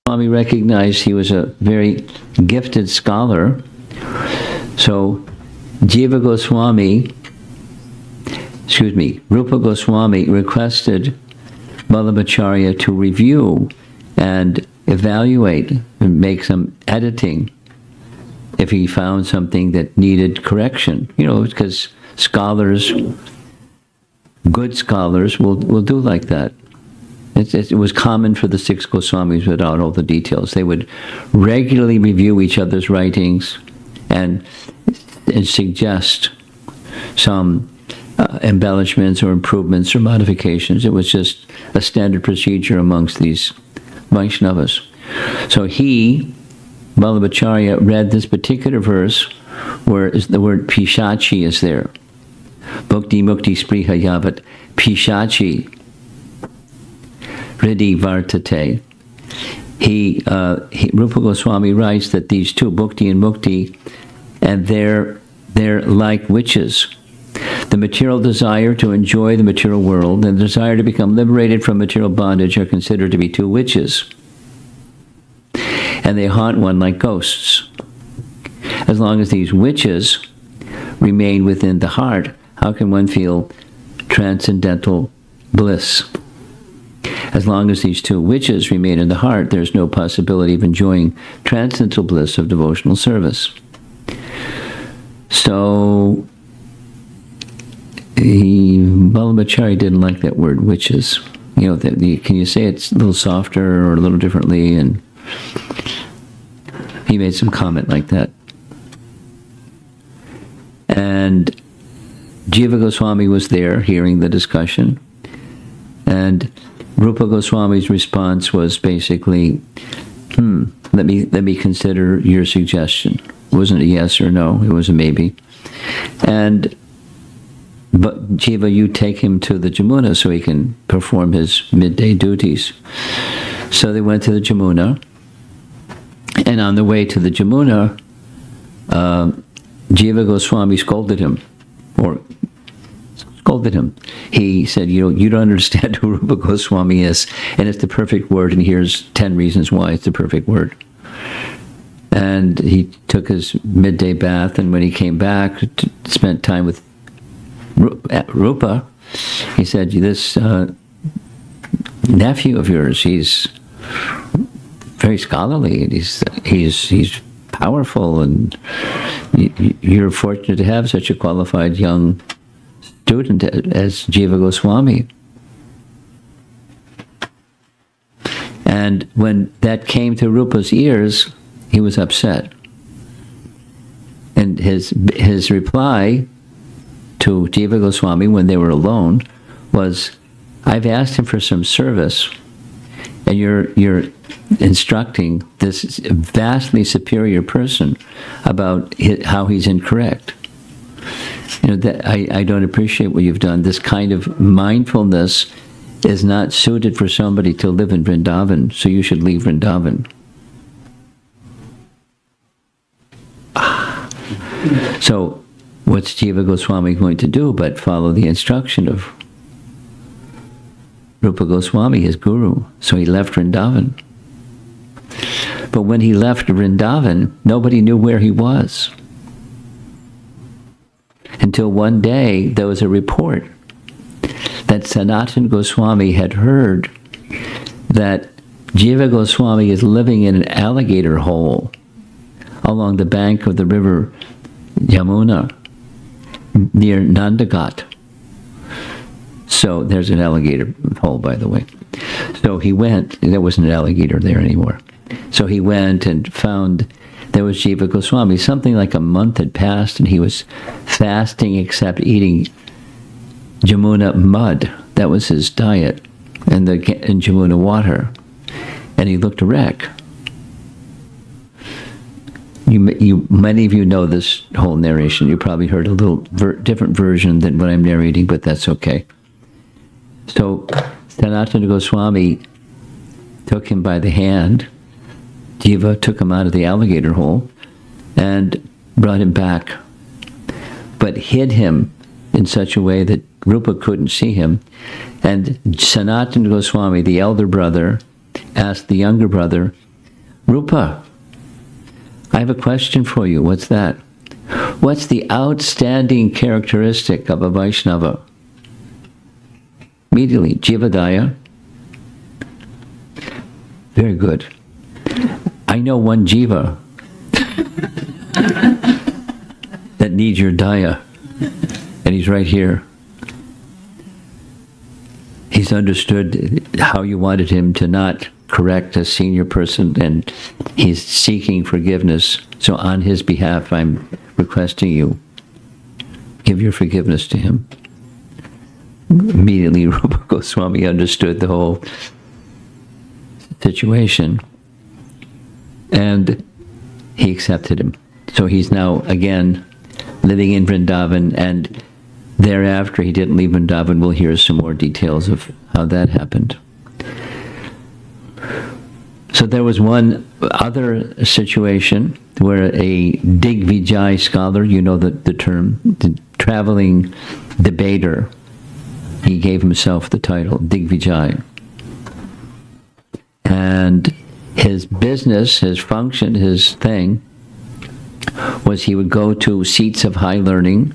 Swami recognized he was a very gifted scholar. So Rupa Goswami requested Vallabhacharya to review and evaluate and make some editing if he found something that needed correction. You know, because scholars, good scholars, will do like that. It was common for the 6 Goswamis without all the details. They would regularly review each other's writings and suggest some embellishments or improvements or modifications. It was just a standard procedure amongst these Vaishnavas. So Vallabhacharya, read this particular verse where the word pishachi is there. Bhukti mukti spriha yavat pishachi Riddhi Vartate. Rupa Goswami writes that these two, Bhukti and Mukti, and they're like witches. The material desire to enjoy the material world and the desire to become liberated from material bondage are considered to be two witches. And they haunt one like ghosts. As long as these witches remain within the heart, how can one feel transcendental bliss? As long as these two witches remain in the heart, there's no possibility of enjoying transcendental bliss of devotional service. So, Vallabhacharya didn't like that word, witches. You know, can you say it's a little softer or a little differently? And he made some comment like that. And Jiva Goswami was there hearing the discussion. And Rupa Goswami's response was basically, let me consider your suggestion. It wasn't a yes or no, it was a maybe. But Jiva, you take him to the Jamuna so he can perform his midday duties. So they went to the Jamuna, and on the way to the Jamuna, Jiva Goswami scolded him. He said, you don't understand who Rupa Goswami is, and it's the perfect word, and here's 10 reasons why it's the perfect word. And he took his midday bath, and when he came back, spent time with Rupa, he said, this nephew of yours, he's very scholarly, and he's powerful, and you're fortunate to have such a qualified young student as Jiva Goswami. And when that came to Rupa's ears, he was upset. And his reply to Jiva Goswami when they were alone was, I've asked him for some service, and you're instructing this vastly superior person about how he's incorrect. You know, I don't appreciate what you've done. This kind of mindfulness is not suited for somebody to live in Vrindavan, so you should leave Vrindavan. So, what's Jiva Goswami going to do but follow the instruction of Rupa Goswami, his guru? So he left Vrindavan. But when he left Vrindavan, nobody knew where he was. Until one day, there was a report that Sanatana Goswami had heard that Jiva Goswami is living in an alligator hole along the bank of the river Yamuna, near Nandagat. So there's an alligator hole, by the way. So he went, there wasn't an alligator there anymore. So he went and found there was Jiva Goswami. Something like a month had passed, and he was fasting except eating Jamuna mud. That was his diet, and Jamuna water. And he looked a wreck. Many of you know this whole narration. You probably heard a little different version than what I'm narrating, but that's okay. So Sanatana Goswami took him by the hand. Jiva took him out of the alligator hole and brought him back, but hid him in such a way that Rupa couldn't see him. And Sanatana Goswami, the elder brother, asked the younger brother Rupa, I have a question for you. What's that? What's the outstanding characteristic of a Vaishnava? Immediately, Jivadaya. Very good. I know one Jiva that needs your daya, and he's right here. He's understood how you wanted him to not correct a senior person, and he's seeking forgiveness. So on his behalf, I'm requesting you, give your forgiveness to him. Immediately, Rupa Goswami understood the whole situation, and he accepted him. So he's now, again, living in Vrindavan, and thereafter he didn't leave Vrindavan. We'll hear some more details of how that happened. So there was one other situation where a Digvijay scholar, you know the term, the traveling debater, he gave himself the title, Digvijay. And his business, his function, his thing, was he would go to seats of high learning,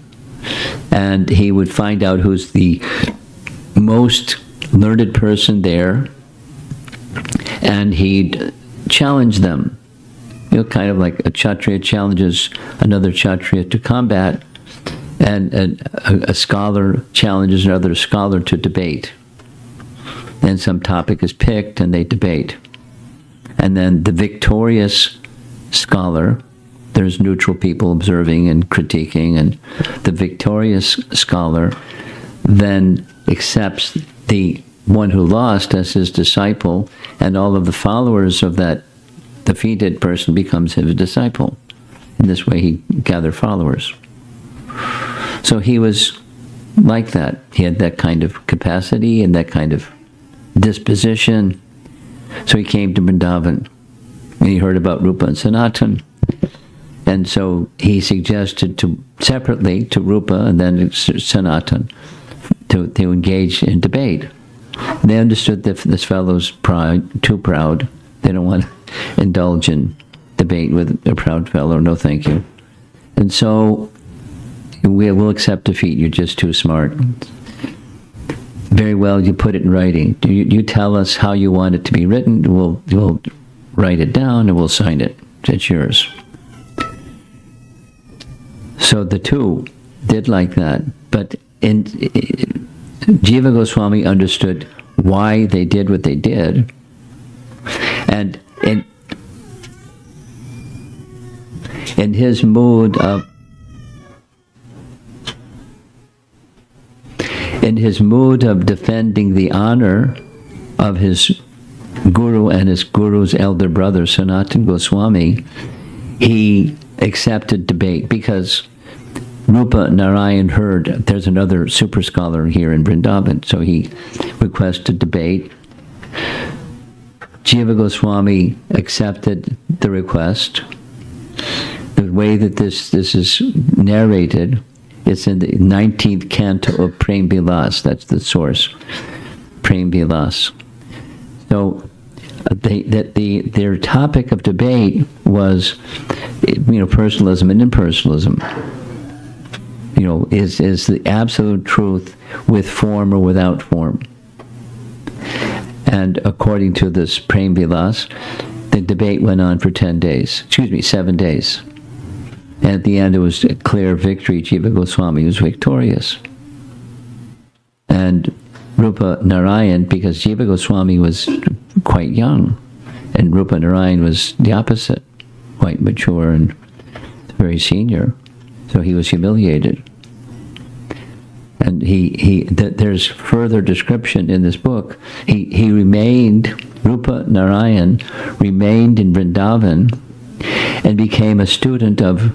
and he would find out who's the most learned person there, and he'd challenge them. You know, kind of like a Kshatriya challenges another Kshatriya to combat, and a scholar challenges another scholar to debate. Then some topic is picked and they debate. And then the victorious scholar, there's neutral people observing and critiquing, and the victorious scholar then accepts the one who lost as his disciple, and all of the followers of that defeated person becomes his disciple. In this way he gathered followers. So he was like that. He had that kind of capacity and that kind of disposition. So he came to Vrindavan, and he heard about Rupa and Sanatan. And so he suggested separately to Rupa and then Sanatan to engage in debate. They understood that this fellow's too proud. They don't want to indulge in debate with a proud fellow. No, thank you. And so we'll accept defeat. You're just too smart. Very well, you put it in writing. You tell us how you want it to be written. We'll write it down and we'll sign it. It's yours. So the two did like that. But Jiva Goswami understood why they did what they did. And in his mood of defending the honor of his guru and his guru's elder brother, Sanatan Goswami, he accepted debate because Rupa Narayan heard there's another super scholar here in Vrindavan, so he requested debate. Jiva Goswami accepted the request. The way that this is narrated, it's in the 19th canto of Prem Vilas. That's the source, Prem Vilas. So their topic of debate was, personalism and impersonalism. Is the absolute truth with form or without form? And according to this Prem Vilas, the debate went on for 7 days. And at the end, it was a clear victory. Jiva Goswami was victorious. And Rupa Narayan, because Jiva Goswami was quite young, and Rupa Narayan was the opposite, quite mature and very senior, so he was humiliated. And there's further description in this book. Rupa Narayan remained in Vrindavan and became a student of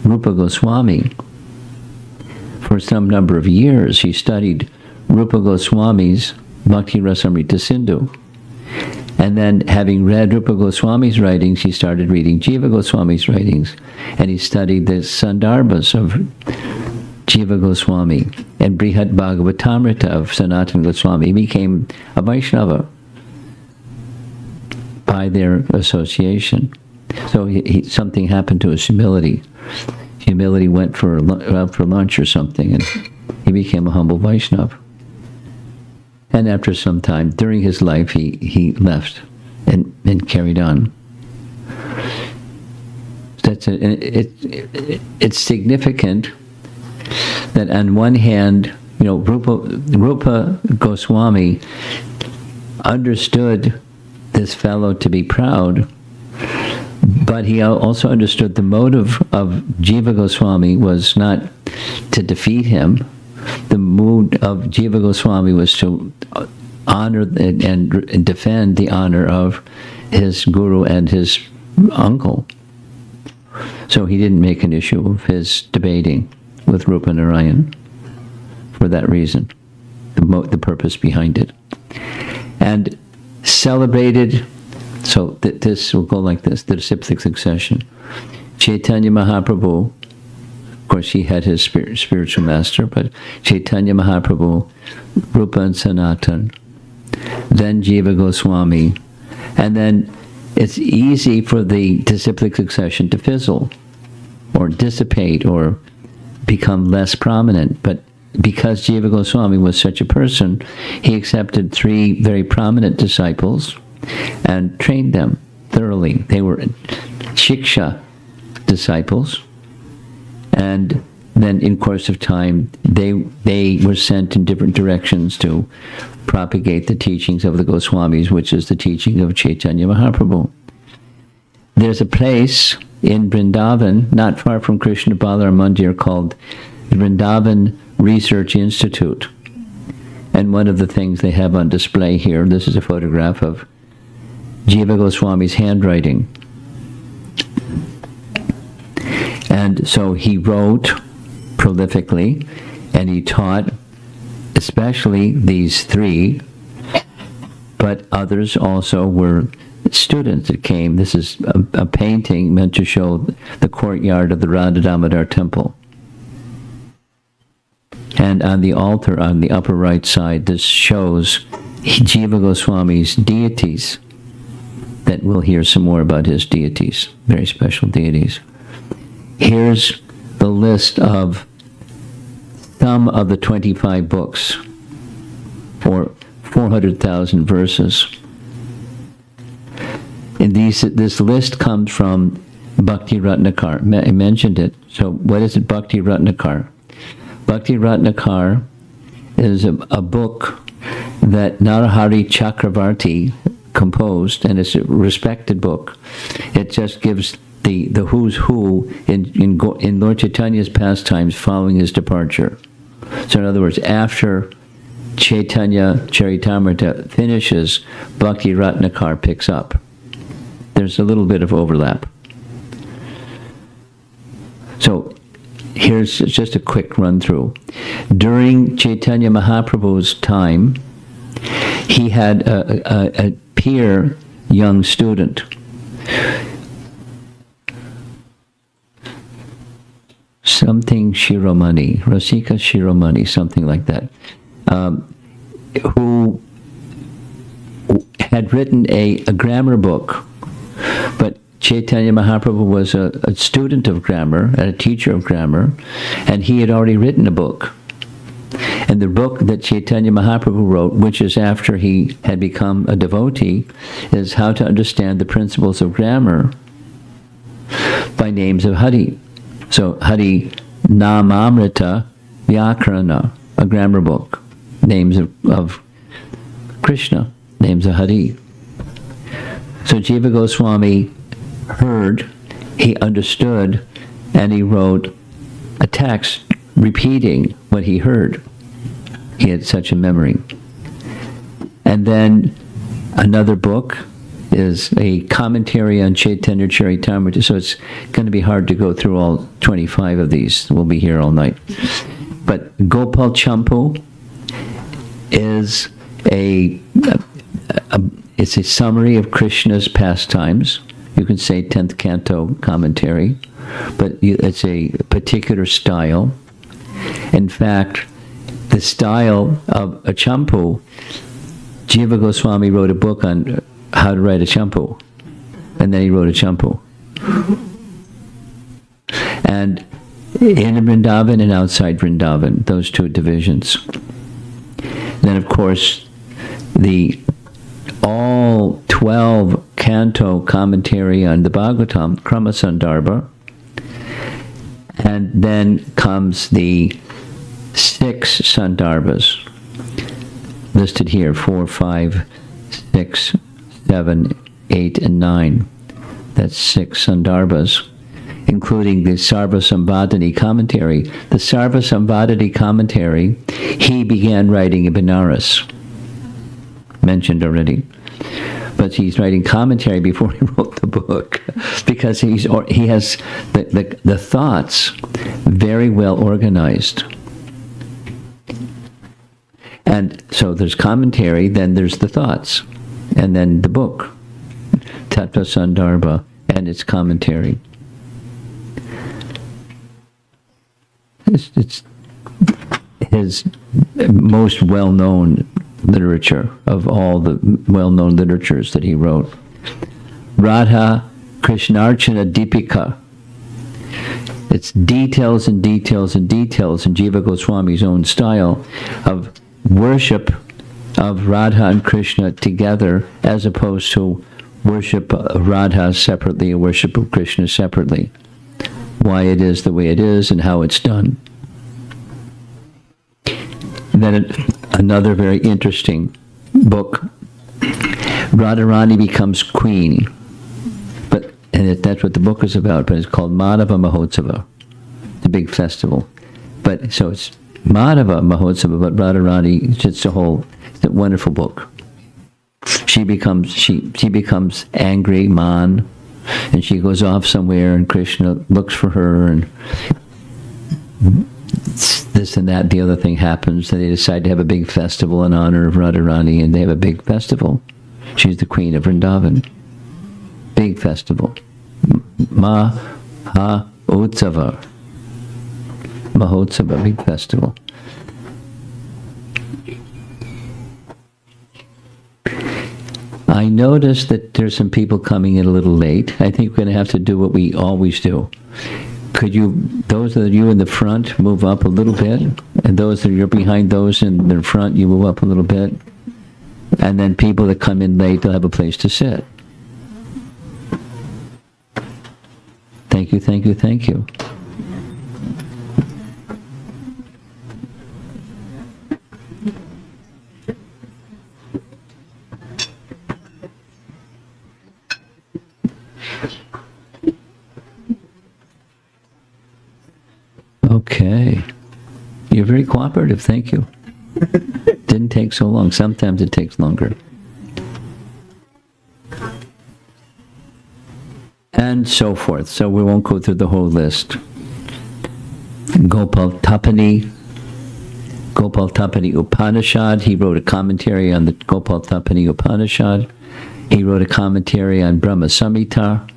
Rupa Goswami. For some number of years, he studied Rupa Goswami's Bhakti Rasamrita Sindhu. And then, having read Rupa Goswami's writings, he started reading Jiva Goswami's writings. And he studied the Sandarbhas of Jiva Goswami and Brihat Bhagavatamrita of Sanatan Goswami. He became a Vaishnava. by their association. So something happened to his humility. Humility went out for lunch or something, and he became a humble Vaishnava. And after some time, during his life, he left and carried on. It's significant that on one hand, Rupa Goswami understood this fellow to be proud, but he also understood the motive of Jiva Goswami was not to defeat him. The mood of Jiva Goswami was to honor and defend the honor of his guru and his uncle. So he didn't make an issue of his debating with Rupa Narayan for that reason, the purpose behind it. And celebrated, so this will go like this, the disciplic succession. Chaitanya Mahaprabhu, of course he had his spiritual master, but Chaitanya Mahaprabhu, Rupa and Sanatan, then Jiva Goswami, and then it's easy for the disciplic succession to fizzle or dissipate or become less prominent. But because Jiva Goswami was such a person, he accepted 3 very prominent disciples and trained them thoroughly. They were Shiksha disciples, and then in course of time they were sent in different directions to propagate the teachings of the Goswamis, which is the teaching of Chaitanya Mahaprabhu. There's a place in Vrindavan, not far from Krishna Balaram Mandir, called the Vrindavan Research Institute. And one of the things they have on display here, this is a photograph of Jiva Goswami's handwriting. And so he wrote prolifically, and he taught especially these 3, but others also were students that came. This is a painting meant to show the courtyard of the Radha Damodar temple. And on the altar on the upper right side, this shows Jiva Goswami's deities, that we'll hear some more about his deities, very special deities. Here's the list of some of the 25 books, or 400,000 verses. And this list comes from Bhakti Ratnakar. I mentioned it. So what is it, Bhakti Ratnakar? Bhakti Ratnakar is a book that Narahari Chakravarti composed, and it's a respected book. It just gives the who's who in Lord Chaitanya's pastimes following his departure. So in other words, after Chaitanya Charitamrita finishes, Bhakti Ratnakar picks up. There's a little bit of overlap. So here's just a quick run through. During Chaitanya Mahaprabhu's time, he had a peer young student. Something Shiromani, Rasika Shiromani, something like that, who had written a grammar book, but Chaitanya Mahaprabhu was a student of grammar and a teacher of grammar, and he had already written a book. And the book that Chaitanya Mahaprabhu wrote, which is after he had become a devotee, is How to Understand the Principles of Grammar by Names of Hari. So Hari Namamrita Vyakarana, a grammar book, names of Krishna, names of Hari. So Jiva Goswami heard, he understood, and he wrote a text repeating what he heard. He had such a memory. And then another book is a commentary on Chaitanya Charitamrita. So it's going to be hard to go through all 25 of these. We'll be here all night. But Gopal Champu is it's a summary of Krishna's pastimes. You can say 10th canto commentary, but it's a particular style. In fact, the style of a Champu, Jiva Goswami wrote a book on how to write a champu. And then he wrote a champu. And in Vrindavan and outside Vrindavan, those two divisions. Then, of course, the all 12 canto commentary on the Bhagavatam, Krama Sandarbha. And then comes the 6 Sandarbhas listed here, 4, 5, 6, 7, 8, and 9. That's 6 Sandarbhas, including the Sarva Sambhadani commentary. The Sarva Sambhadani commentary, he began writing in Benares, mentioned already. But he's writing commentary before he wrote the book, because he has the thoughts very well organized. And so there's commentary, then there's the thoughts, and then the book, Tattva Sandarbha, and its commentary. It's his most well-known literature of all the well-known literatures that he wrote. Radha Krishnarchana Deepika. It's details and details and details in Jiva Goswami's own style of worship of Radha and Krishna together, as opposed to worship of Radha separately or worship of Krishna separately. Why it is the way it is and how it's done. Then another very interesting book, Radharani becomes queen, that's what the book is about, but it's called Madhava Mahotsava, the big festival. But so it's Madhava Mahotsava, but Radharani, it's a wonderful book. She becomes angry, Man, and she goes off somewhere, and Krishna looks for her, and this and that, the other thing happens, and they decide to have a big festival in honor of Radharani, and they have a big festival. She's the queen of Vrindavan. Big festival. Mahotsava. Mahotsava, big festival. I noticed that there's some people coming in a little late. I think we're going to have to do what we always do. Could you, those of you in the front, move up a little bit? And those that are behind those in the front, you move up a little bit? And then people that come in late, they'll have a place to sit. Thank you, thank you, thank you. Okay. You're very cooperative, thank you. Didn't take so long. Sometimes it takes longer. And so forth. So we won't go through the whole list. Gopal Tapani Upanishad. He wrote a commentary on the Gopal Tapani Upanishad. He wrote a commentary on Brahma Samhita,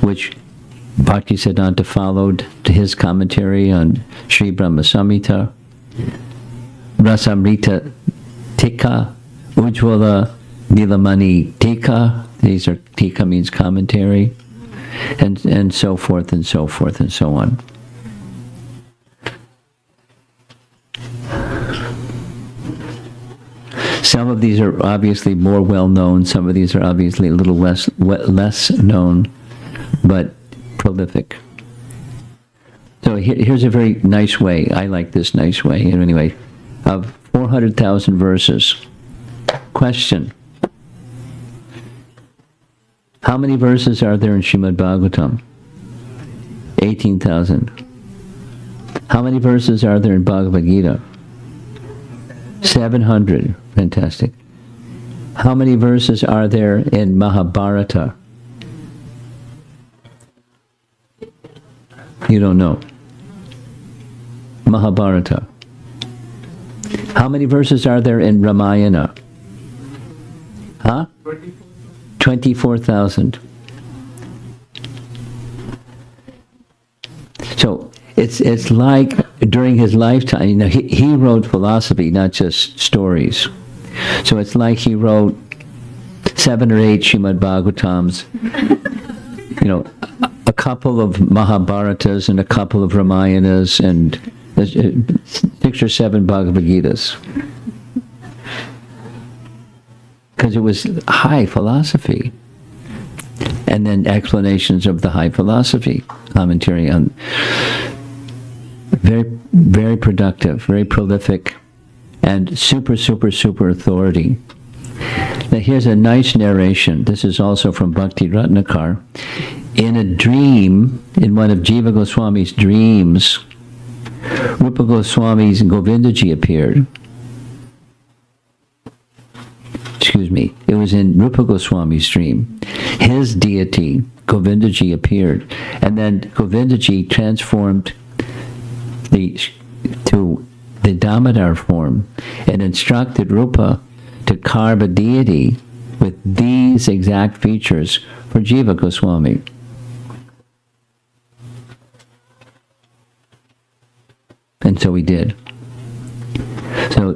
which Bhaktisiddhanta followed to his commentary on Sri Brahma Samhita. Rasamrita Tika, Ujjvala Nilamani Tika. These are, Tika means commentary. And so forth and so forth and so on. Some of these are obviously more well known, some of these are obviously a little less known, but prolific. So here's a very nice way, I like this nice way, anyway, of 400,000 verses. Question: how many verses are there in Srimad Bhagavatam? 18,000. How many verses are there in Bhagavad Gita? 700. Fantastic. How many verses are there in Mahabharata? You don't know. Mahabharata. How many verses are there in Ramayana? Huh? 24,000. So it's like during his lifetime, you know, he wrote philosophy, not just stories. So it's like he wrote 7 or 8 Srimad Bhagavatams, a couple of Mahabharatas and a couple of Ramayanas and 6 or 7 Bhagavad Gitas. Because it was high philosophy. And then explanations of the high philosophy, commentary on, very, very productive, very prolific, and super authority. Now here's a nice narration. This is also from Bhakti Ratnakar. In a dream, in one of Jiva Goswami's dreams, Rupa Goswami's Govindaji appeared. Excuse me, it was in Rupa Goswami's dream. His deity, Govindaji, appeared. And then Govindaji transformed to the Damodar form and instructed Rupa to carve a deity with these exact features for Jiva Goswami. And so he did. So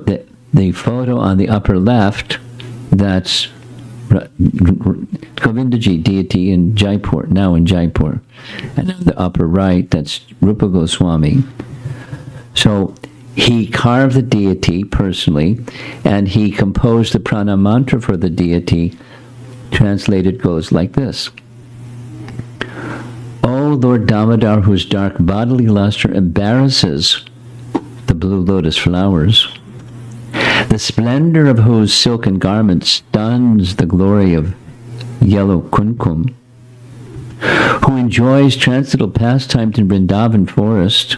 the photo on the upper left, that's Govindaji, deity in Jaipur, now in Jaipur. And on the upper right, that's Rupa Goswami. So he carved the deity personally, and he composed the prana mantra for the deity. Translated goes like this. O Lord Damodar, whose dark bodily luster embarrasses the blue lotus flowers, the splendor of whose silken garment stuns the glory of yellow kumkum, who enjoys transcendental pastimes in Vrindavan forest,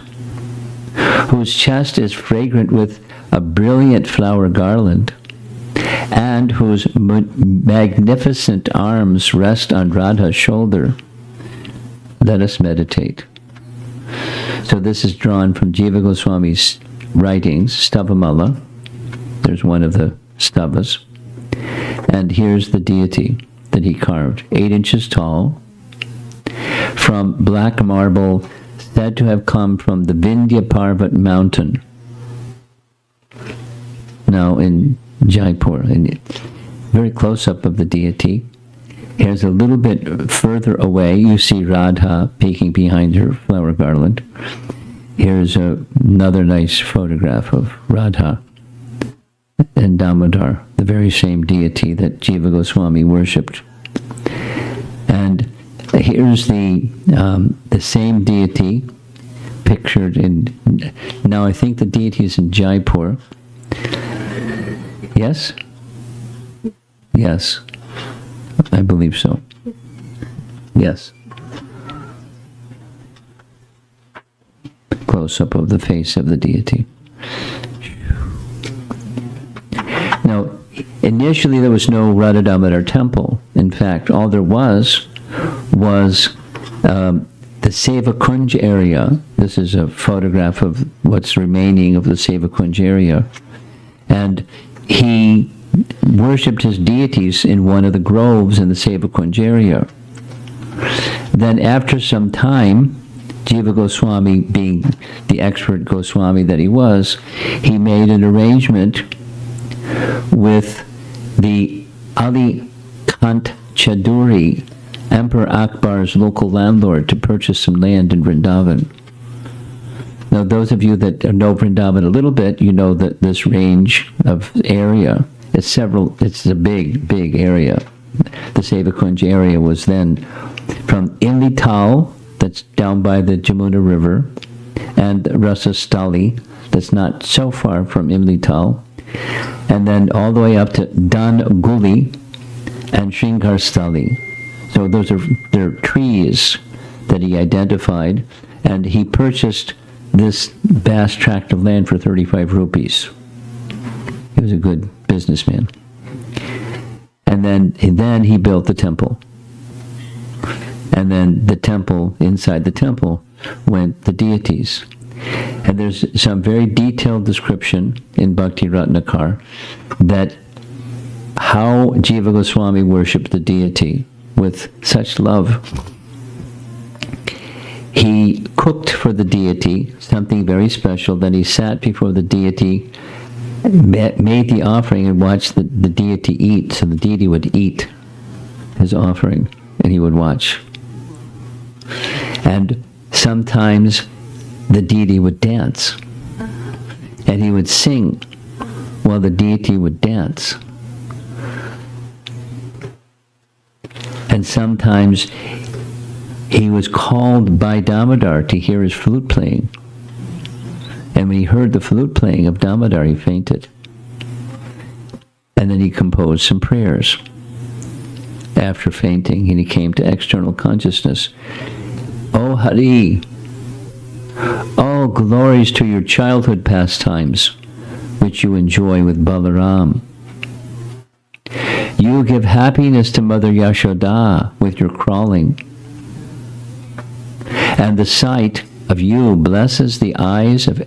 whose chest is fragrant with a brilliant flower garland, and whose magnificent arms rest on Radha's shoulder. Let us meditate. So this is drawn from Jiva Goswami's writings, Stavamala. There's one of the stavas. And here's the deity that he carved, 8 inches tall, from black marble, said to have come from the Vindhya Parvat mountain, now in Jaipur. And very close up of the deity. Here's a little bit further away, you see Radha peeking behind her flower garland. Here's another nice photograph of Radha and Damodar, the very same deity that Jiva Goswami worshipped. And here's the same deity pictured in, now I think the deity is in Jaipur. Yes? Yes. I believe so. Yes. Close-up of the face of the deity. Now, initially there was no Radha Damodar temple. In fact, all there was the Seva Kunj area. This is a photograph of what's remaining of the Seva Kunj area. And he worshipped his deities in one of the groves in the Seva Kunj area. Then after some time, Jiva Goswami, being the expert Goswami that he was, he made an arrangement with the Ali Kant Chaduri, Emperor Akbar's local landlord, to purchase some land in Vrindavan. Now, those of you that know Vrindavan a little bit, you know that this range of area is it's a big area. The Seva Kunj area was then from Imlital, that's down by the Jamuna River, and Rasastali, that's not so far from Imlital, and then all the way up to Dan Guli and Shringarstali. So they're trees that he identified, and he purchased this vast tract of land for 35 rupees. He was a good businessman. And then he built the temple. And then the temple, inside the temple, went the deities. And there's some very detailed description in Bhakti Ratnakar that how Jiva Goswami worshipped the deity with such love. He cooked for the deity something very special. Then he sat before the deity, made the offering, and watched the deity eat. So the deity would eat his offering, and he would watch. And sometimes the deity would dance, and he would sing while the deity would dance. And sometimes he was called by Damodar to hear his flute playing. And when he heard the flute playing of Damodar, he fainted. And then he composed some prayers after fainting, and he came to external consciousness. Oh Hari, all glories to your childhood pastimes, which you enjoy with Balaram. You give happiness to Mother Yashoda with your crawling. And the sight of you blesses the eyes of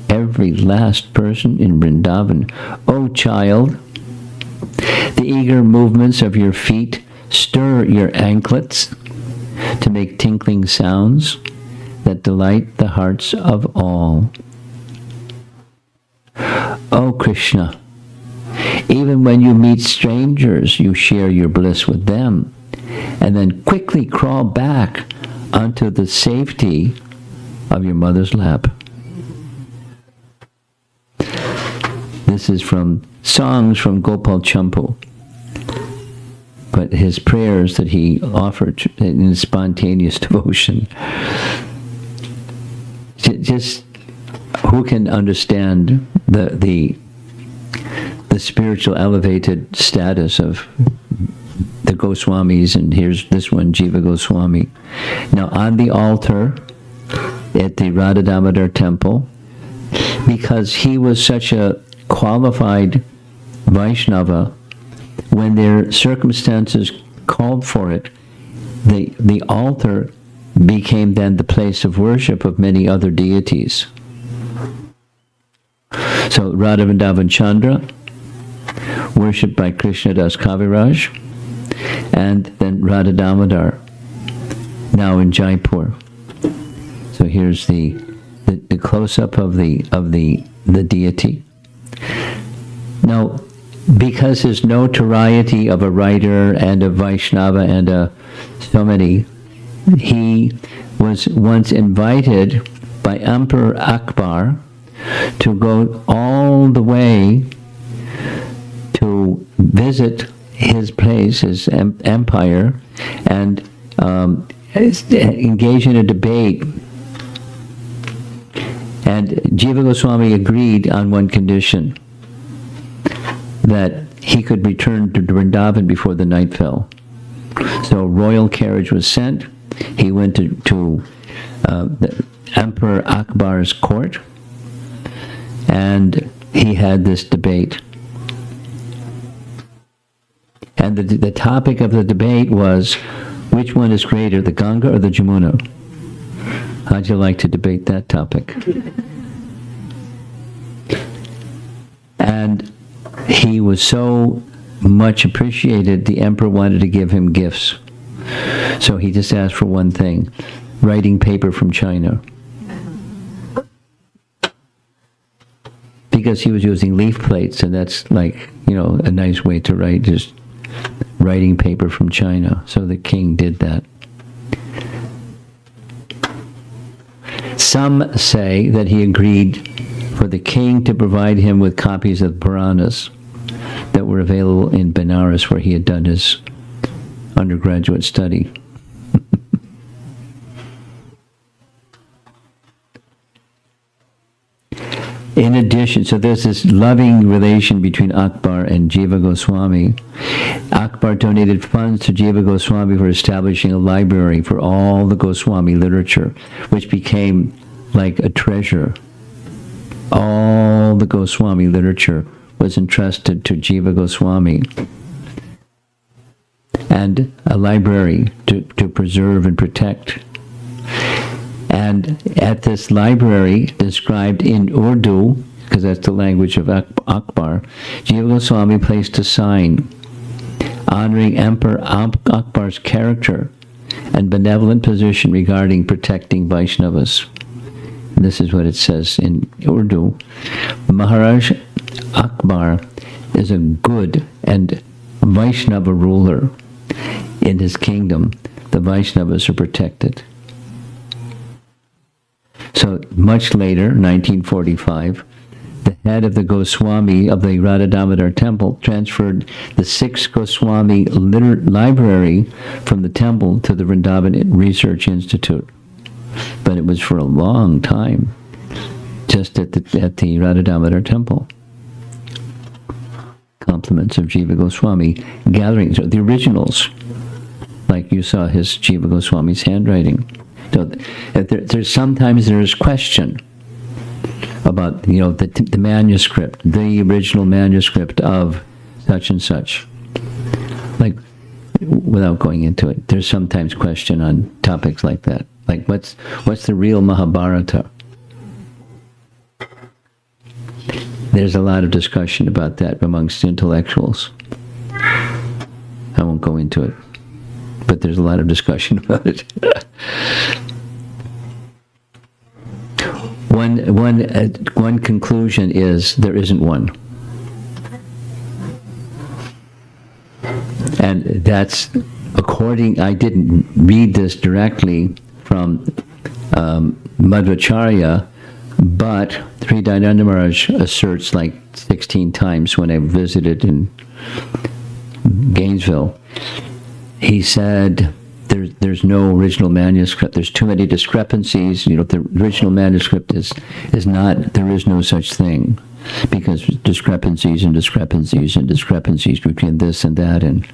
every last person in Vrindavan. O child, the eager movements of your feet stir your anklets to make tinkling sounds that delight the hearts of all. O Krishna, even when you meet strangers, you share your bliss with them, and then quickly crawl back onto the safety of your mother's lap. This is from songs from Gopal Champu, but his prayers that he offered in spontaneous devotion. Just who can understand the spiritual elevated status of the Goswamis, and here's this one, Jiva Goswami. Now on the altar at the Radha Damodar temple, because he was such a qualified Vaishnava, when their circumstances called for it, the altar became then the place of worship of many other deities. So Radha Vrindavan Chandra, worshipped by Krishna Das Kaviraj, and then Radha Damodar, now in Jaipur. So here's the close-up of the deity. Now, because his notoriety of a writer and a Vaishnava and so many, he was once invited by Emperor Akbar to go all the way to visit his place, his empire, and engage in a debate. And Jiva Goswami agreed on one condition, that he could return to Vrindavan before the night fell. So a royal carriage was sent. He went to the Emperor Akbar's court, and he had this debate. And the topic of the debate was, which one is greater, the Ganga or the Jamuna? How'd you like to debate that topic? And he was so much appreciated, the emperor wanted to give him gifts. So he just asked for one thing, writing paper from China. Because he was using leaf plates, and that's like, a nice way to write, just writing paper from China. So the king did that. Some say that he agreed for the king to provide him with copies of Puranas that were available in Benares, where he had done his undergraduate study. In addition, so there's this loving relation between Akbar and Jiva Goswami. Akbar donated funds to Jiva Goswami for establishing a library for all the Goswami literature, which became like a treasure. All the Goswami literature was entrusted to Jiva Goswami, and a library to preserve and protect. And at this library, described in Urdu, because that's the language of Akbar, Jiva Goswami placed a sign honoring Emperor Akbar's character and benevolent position regarding protecting Vaishnavas. And this is what it says in Urdu. Maharaj Akbar is a good and Vaishnava ruler in his kingdom, the Vaishnavas are protected. So much later, 1945, the head of the Goswami of the Radha Damodar temple transferred the 6 Goswami library from the temple to the Vrindavan Research Institute. But it was for a long time, just at the Radha Damodar temple. Compliments of Jiva Goswami, gatherings, the originals, like you saw his Jiva Goswami's handwriting. So there's sometimes there's question about, the manuscript, the original manuscript of such and such. Like, without going into it, there's sometimes question on topics like that. Like, what's the real Mahabharata? There's a lot of discussion about that amongst intellectuals. I won't go into it, but there's a lot of discussion about it. One conclusion is there isn't one. And that's I didn't read this directly from Madhvacharya, but Sri Dayananda Maharaj asserts like 16 times when I visited in Gainesville. He said there's no original manuscript. There's too many discrepancies. The original manuscript is not, there is no such thing, because discrepancies and discrepancies and discrepancies between this and that, and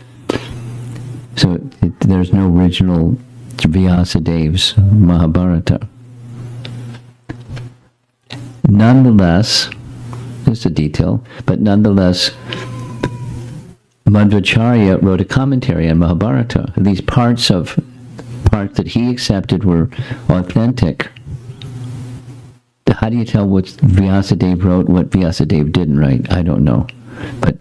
so there's no original Vyasadev's Mahabharata. Nonetheless, just a detail, but nonetheless, Madhvacharya wrote a commentary on Mahabharata. These parts that he accepted were authentic. How do you tell what Vyasadeva wrote, what Vyasadeva didn't write? I don't know. But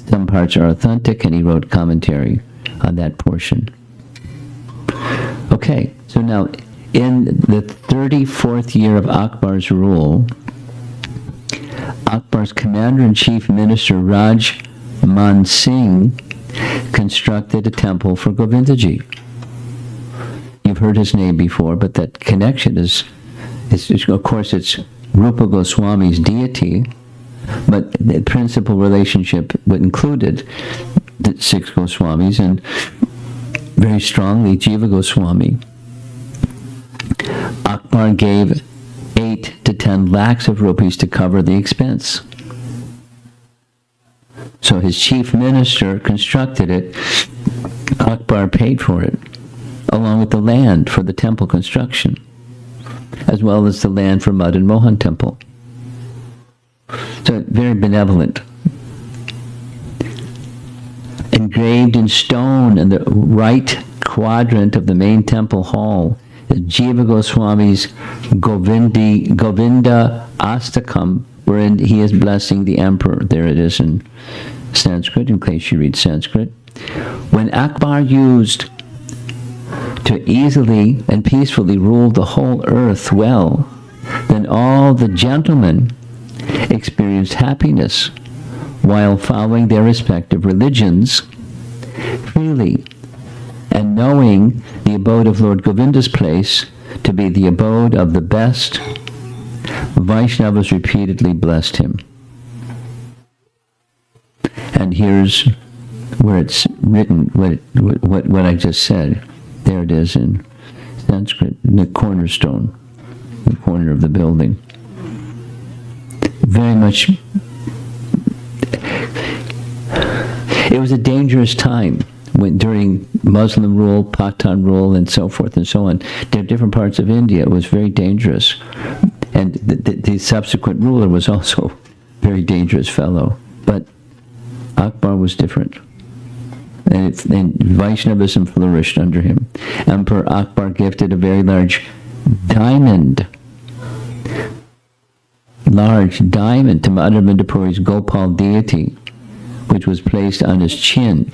some parts are authentic, and he wrote commentary on that portion. Okay, so now, in the 34th year of Akbar's rule, Akbar's commander-in-chief minister Raj Man Singh constructed a temple for Govindaji. You've heard his name before, but that connection is of course, it's Rupa Goswami's deity, but the principal relationship included the 6 Goswamis, and very strongly Jiva Goswami. Akbar gave 8 to 10 lakhs of rupees to cover the expense. So his chief minister constructed it. Akbar paid for it, along with the land for the temple construction, as well as the land for Madan Mohan temple. So very benevolent. Engraved in stone in the right quadrant of the main temple hall is Jiva Goswami's Govinda Astakam, wherein he is blessing the emperor. There it is in Sanskrit, in case you read Sanskrit. When Akbar used to easily and peacefully rule the whole earth well, then all the gentlemen experienced happiness while following their respective religions freely, and knowing the abode of Lord Govinda's place to be the abode of the best, Vaishnavas repeatedly blessed him. And here's where it's written, what I just said. There it is in Sanskrit, in the cornerstone, the corner of the building. Very much, it was a dangerous time during Muslim rule, Pathan rule, and so forth and so on. In different parts of India, it was very dangerous. And the subsequent ruler was also a very dangerous fellow. But Akbar was different. And Vaishnavism flourished under him. Emperor Akbar gifted a very large diamond to Madhavendra Puri's Gopal deity, which was placed on his chin,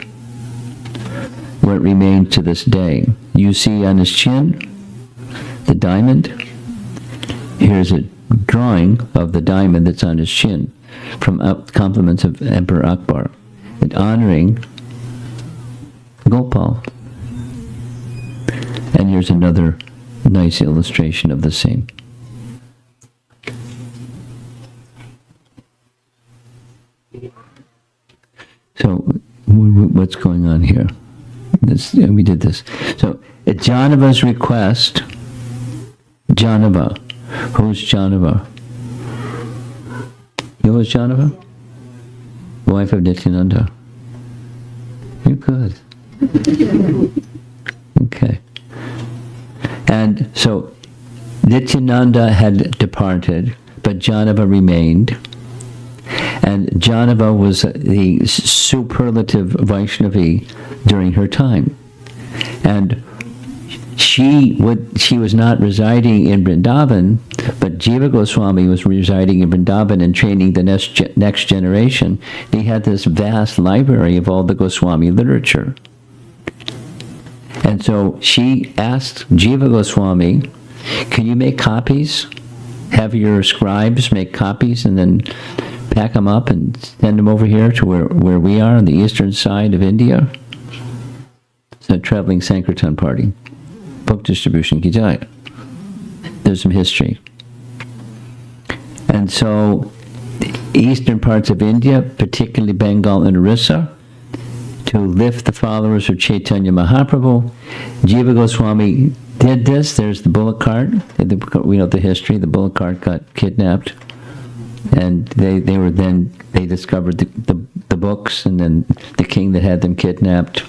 where it remains to this day. You see on his chin the diamond. Here's a drawing of the diamond that's on his chin from compliments of Emperor Akbar, and honoring Gopal. And here's another nice illustration of the same. So, what's going on here? We did this. So, at Janava's request, Janava. Who's Janava? You know who's Janava? Wife of Nityananda. You're good. Okay. And so, Nityananda had departed, but Janava remained. And Janava was the superlative Vaishnavi during her time. And she was not residing in Vrindavan, but Jiva Goswami was residing in Vrindavan and training the next generation. He had this vast library of all the Goswami literature. And so she asked Jiva Goswami, can you make copies? Have your scribes make copies and then pack them up and send them over here to where we are on the eastern side of India? It's a traveling Sankirtan party. Book distribution ki jai. There's some history. And so, the eastern parts of India, particularly Bengal and Orissa, to lift the followers of Chaitanya Mahaprabhu, Jiva Goswami did this. There's the bullock cart. We know the history. The bullock cart got kidnapped. And they discovered the books, and then the king that had them kidnapped,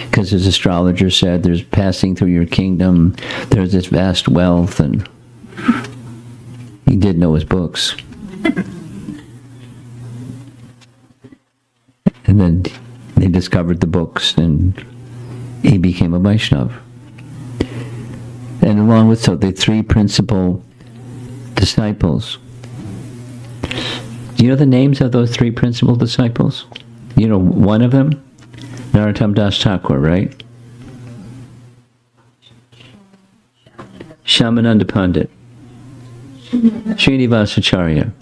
because his astrologer said, there's passing through your kingdom, there's this vast wealth, and he did know his books. And then they discovered the books, and he became a Vaishnava. And along with the three principal disciples. Do you know the names of those three principal disciples? You know one of them? Narottam Das Thakur, right? Shyamananda Pandit. Srinivasacharya.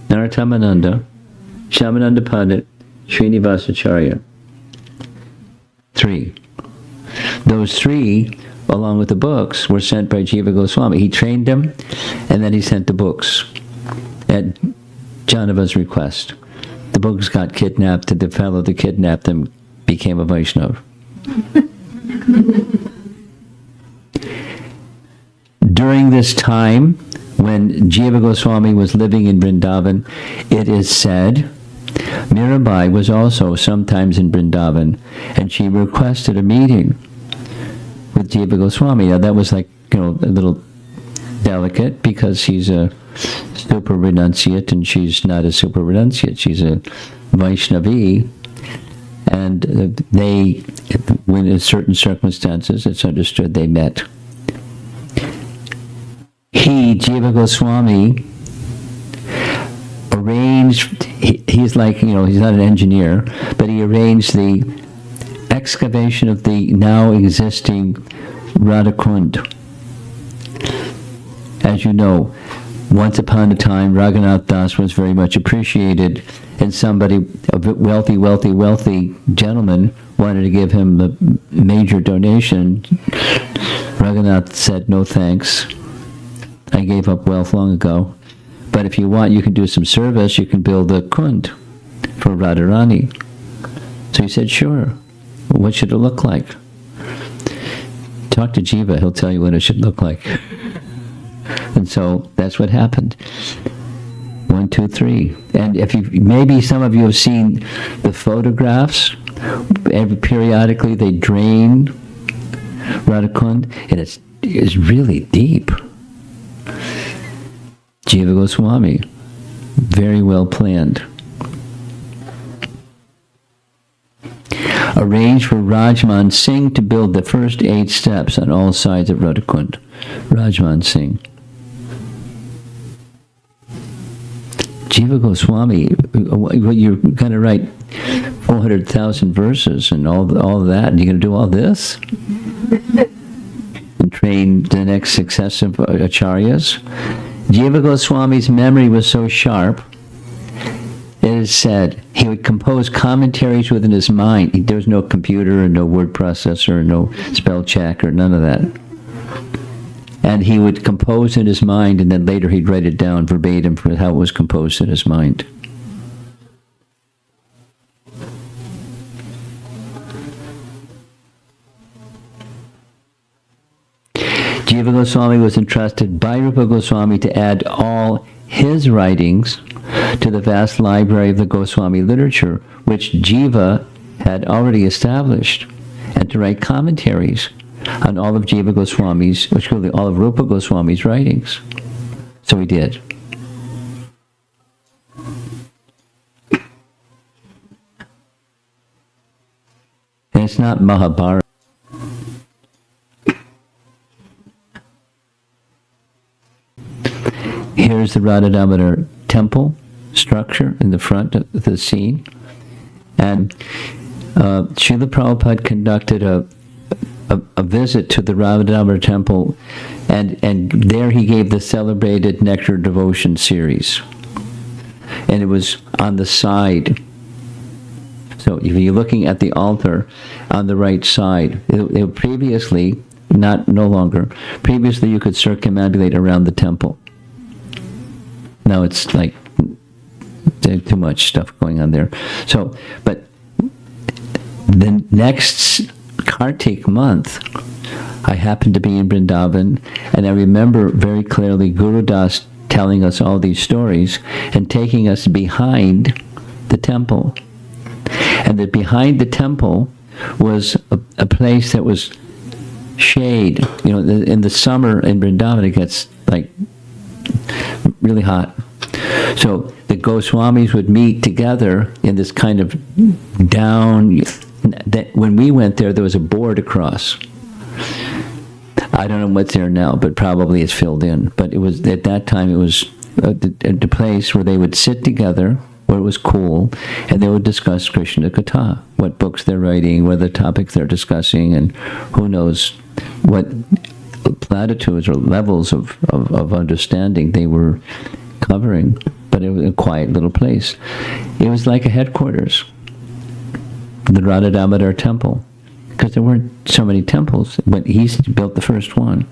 Narottam Shyamananda Pandit, Srinivasacharya. Three. Those three, along with the books, were sent by Jiva Goswami. He trained them, and then he sent the books at Janava's request. The books got kidnapped, and the fellow that kidnapped them became a Vaishnava. During this time, when Jiva Goswami was living in Vrindavan, it is said, Mirabai was also sometimes in Vrindavan, and she requested a meeting with Jiva Goswami. Now that was like, a little delicate, because he's a super renunciate and she's not a super renunciate. She's a Vaishnavi, and they, when in certain circumstances, it's understood, they met. Jiva Goswami, arranged, he's like, he's not an engineer, but he arranged the excavation of the now existing Radhakund. As you know, once upon a time, Raghunath Das was very much appreciated, and somebody, a wealthy gentleman, wanted to give him a major donation. Raghunath said, no thanks. I gave up wealth long ago. But if you want, you can do some service. You can build a kund for Radharani. So he said, sure. What should it look like? Talk to Jiva. He'll tell you what it should look like. And so that's what happened. 1, 2, 3. And if maybe some of you have seen the photographs. Periodically they drain Radhakund, and it's really deep. Jiva Goswami, very well planned. Arranged for Rajman Singh to build the first 8 steps on all sides of Radhakund. Rajman Singh. Jiva Goswami, you're going to write 400,000 verses and all that, and you're going to do all this? And train the next successive acharyas? Jiva Goswami's memory was so sharp it is said he would compose commentaries within his mind. There was no computer, or no word processor, or no spell check, or none of that. And he would compose in his mind, and then later he'd write it down verbatim for how it was composed in his mind. Jiva Goswami was entrusted by Rupa Goswami to add all his writings to the vast library of the Goswami literature, which Jiva had already established, and to write commentaries on all of Jiva Goswami's, which really all of Rupa Goswami's writings. So he did. And it's not Mahabharata. Here's the Radha Damodar temple structure in the front of the scene. And Srila Prabhupada conducted a visit to the Radha Damodar temple, and there he gave the celebrated Nectar Devotion series. And it was on the side. So if you're looking at the altar on the right side, it previously, no longer, previously you could circumambulate around the temple. Now it's like too much stuff going on there. So, but the next Kartik month, I happened to be in Vrindavan, and I remember very clearly Guru Das telling us all these stories and taking us behind the temple. And that behind the temple was a place that was shade. You know, in the summer in Vrindavan it gets like really hot. So the Goswamis would meet together in this kind of down. When we went there, there was a board across. I don't know what's there now, but probably it's filled in. But it was at that time. It was the place where they would sit together, where it was cool, and they would discuss Krishna Katha, what books they're writing, what the topics they're discussing, and who knows what platitudes or levels of understanding they were covering. But it was a quiet little place. It was like a headquarters, the Radha Damodar temple, because there weren't so many temples. But he built the first one,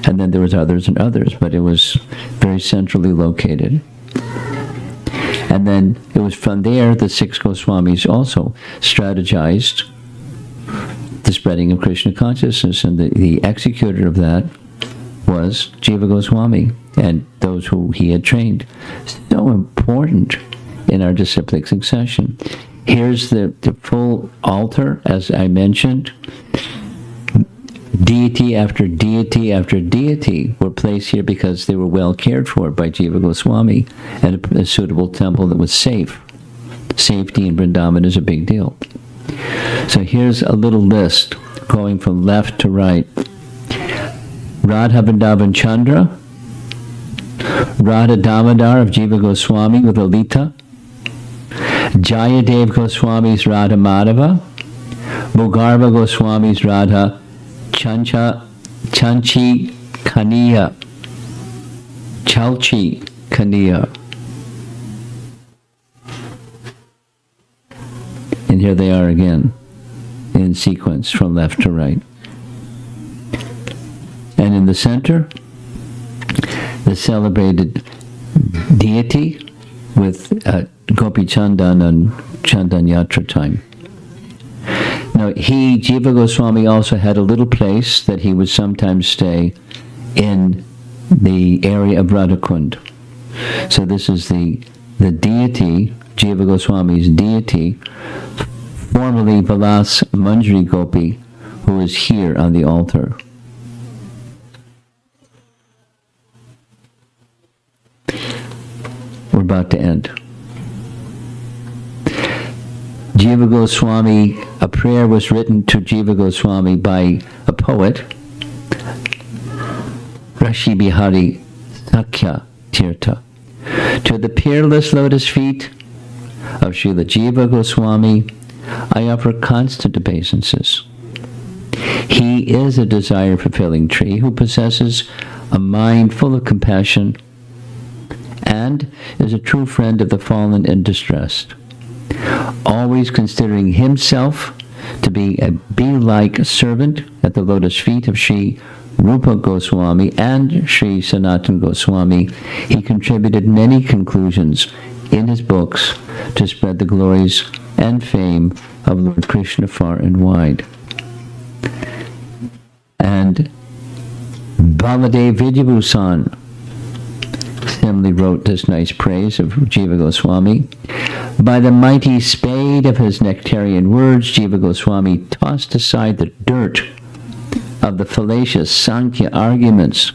and then there was others and others, but it was very centrally located. And then it was from there the 6 Goswamis also strategized the spreading of Krishna consciousness, and the executor of that was Jiva Goswami and those who he had trained. So important in our disciplic succession. Here's the full altar, as I mentioned. Deity after deity after deity were placed here because they were well cared for by Jiva Goswami, and a suitable temple that was safe. Safety in Vrindavan is a big deal. So here's a little list going from left to right. Radha Vrindavan Chandra, Radha Damodar of Jiva Goswami with Lalita, Jayadev Goswami's Radha Madhava, Bhugarva Goswami's Radha Chanchi Kaniya, Chalchi Kaniya. And here they are again, in sequence from left to right. And in the center, the celebrated deity with Gopi Chandan and Chandan Yatra time. Now, Jiva Goswami also had a little place that he would sometimes stay in the area of Radhakund. So this is the deity, Jiva Goswami's deity, formerly Vilas Manjari Gopi, who is here on the altar. We're about to end. Jiva Goswami, a prayer was written to Jiva Goswami by a poet, Rashi Bihari Sakya Tirtha. To the peerless lotus feet of Srila Jiva Goswami, I offer constant obeisances. He is a desire-fulfilling tree who possesses a mind full of compassion and is a true friend of the fallen and distressed, always considering himself to be a bee-like servant at the lotus feet of Sri Rupa Goswami and Sri Sanatana Goswami. He contributed many conclusions in his books to spread the glories and fame of Lord Krishna far and wide. And Baladev Vidyabhusan similarly wrote this nice praise of Jiva Goswami. By the mighty spade of his nectarian words, Jiva Goswami tossed aside the dirt of the fallacious Sankhya arguments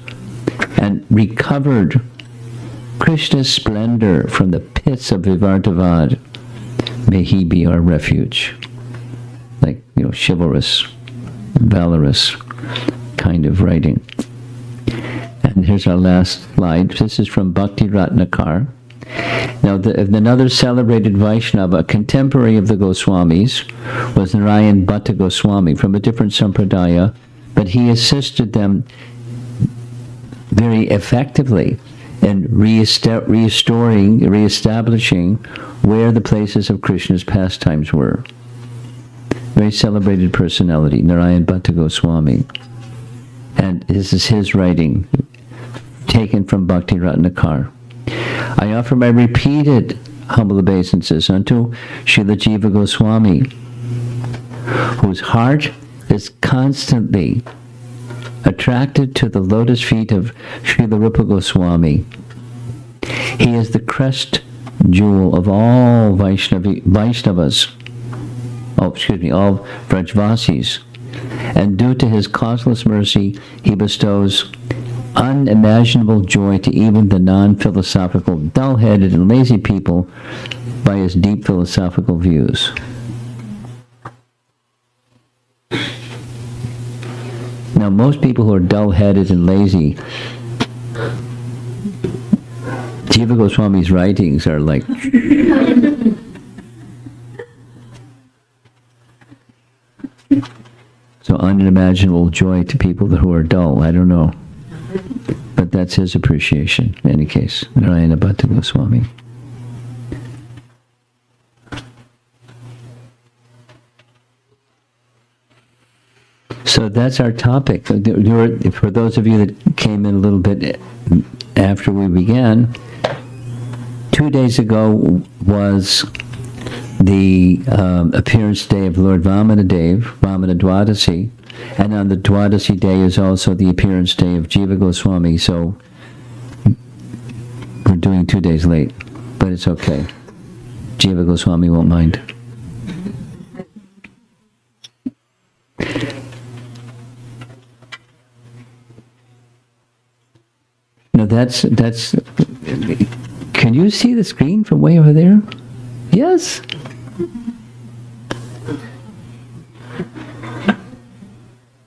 and recovered Krishna's splendor from the pits of Vivartavad. May he be our refuge. Like, chivalrous, valorous kind of writing. And here's our last slide. This is from Bhakti Ratnakar. Now, another celebrated Vaishnava, a contemporary of the Goswamis, was Narayan Bhatta Goswami from a different sampradaya, but he assisted them very effectively in reestablishing where the places of Krishna's pastimes were. Very celebrated personality, Narayan Bhatta Goswami. And this is his writing, taken from Bhakti Ratnakar. I offer my repeated humble obeisances unto Srila Jiva Goswami, whose heart is constantly attracted to the lotus feet of Srila Rupa Goswami. He is the crest jewel of all Vaishnavas, all Vrajvasis, and due to his causeless mercy, he bestows unimaginable joy to even the non-philosophical, dull-headed, and lazy people by his deep philosophical views. Now, most people who are dull-headed and lazy, Jiva Goswami's writings are like so unimaginable joy to people who are dull. I don't know. But that's his appreciation, in any case. Narayana Bhatta Goswami. So that's our topic. For those of you that came in a little bit after we began, 2 days ago was the appearance day of Lord Vamanadev, Vamana Dwadasi, and on the Dwadasi day is also the appearance day of Jiva Goswami, so we're doing 2 days late, but it's okay. Jiva Goswami won't mind. No, that's, can you see the screen from way over there? Yes?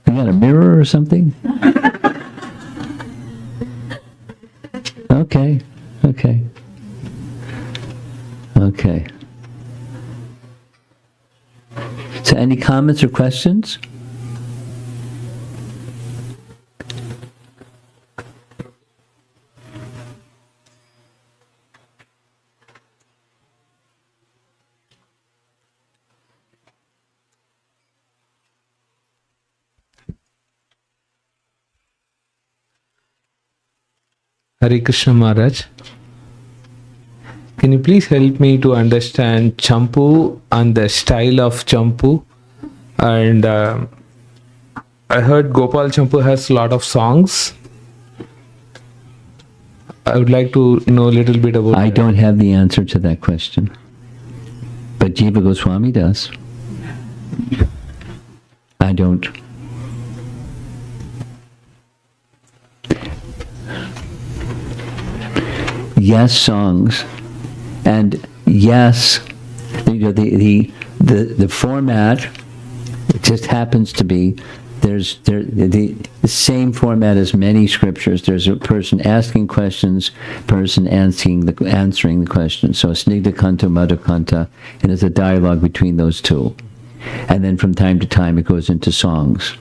You got a mirror or something? Okay. So any comments or questions? Hare Krishna Maharaj, can you please help me to understand Champu and the style of Champu? And I heard Gopal Champu has a lot of songs. I would like to know a little bit about I don't have the answer to that question, but Jiva Goswami does. I don't. Yes, songs, and yes, the format. It just happens to be the same format as many scriptures. There's a person asking questions, person answering the questions. So Snigdha Kanta, Madhu Kanta, and there's a dialogue between those two, and then from time to time it goes into songs.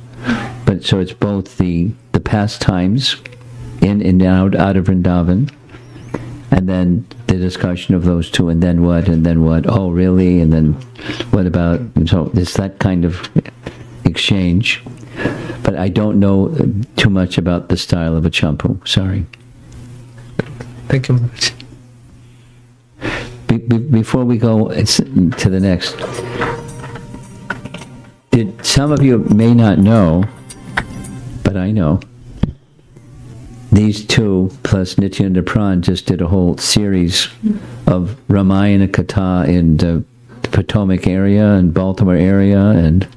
But so it's both the pastimes in and out of Vrindavan. And then the discussion of those two, and then what, and then what? Oh, really? And then what about? And so it's that kind of exchange. But I don't know too much about the style of a champu. Sorry. Thank you much. Before we go to the next, some of you may not know, but I know. These two, plus Nityananda Pran, just did a whole series of Ramayana Katha in the Potomac area and Baltimore area and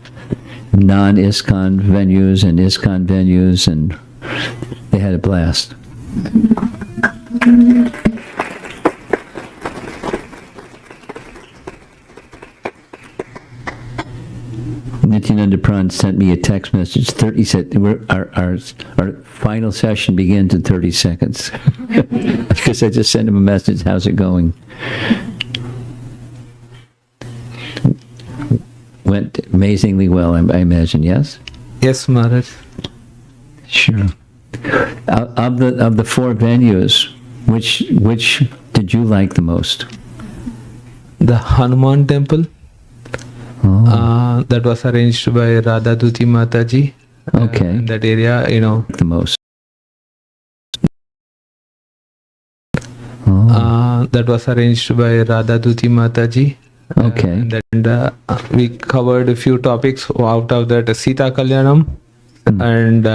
non-ISKCON venues and ISKCON venues, and they had a blast. Nityananda Pran sent me a text message. 30 said our final session begins in 30 seconds. Because I just sent him a message. How's it going? Went amazingly well, I imagine. Yes. Yes, Maharaj. Sure. Of the four venues, which did you like the most? The Hanuman temple. Oh. That was arranged by Radha Duti Mataji. Okay. In that area, The most. Oh. That was arranged by Radha Duti Mataji. Okay. And we covered a few topics out of that: Sita Kalyanam and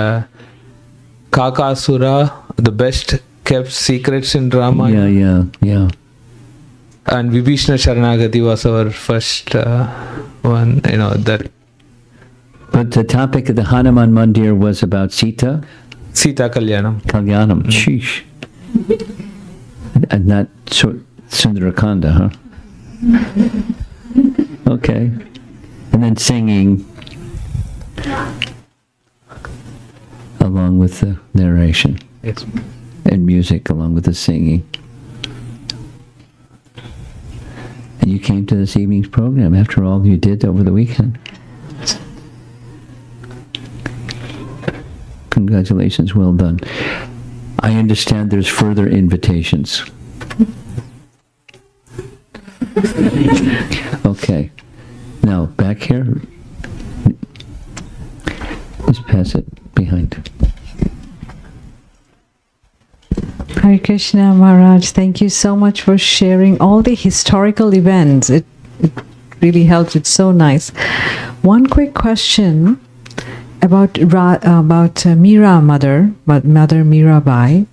Kakasura, the best kept secrets in Ramayana. Yeah. And Vibhishna Sharanagati was our first one, that. But the topic of the Hanuman Mandir was about Sita Kalyanam. Kalyanam. Sheesh. And not Sundarakanda, huh? Okay. And then singing along with the narration. Yes. And music along with the singing. And you came to this evening's program after all you did over the weekend. Congratulations, well done. I understand there's further invitations. Okay. Now, back here. Just pass it behind. Hare Krishna, Maharaj. Thank you so much for sharing all the historical events. It really helps. It's so nice. One quick question about Mira Mother Mirabai.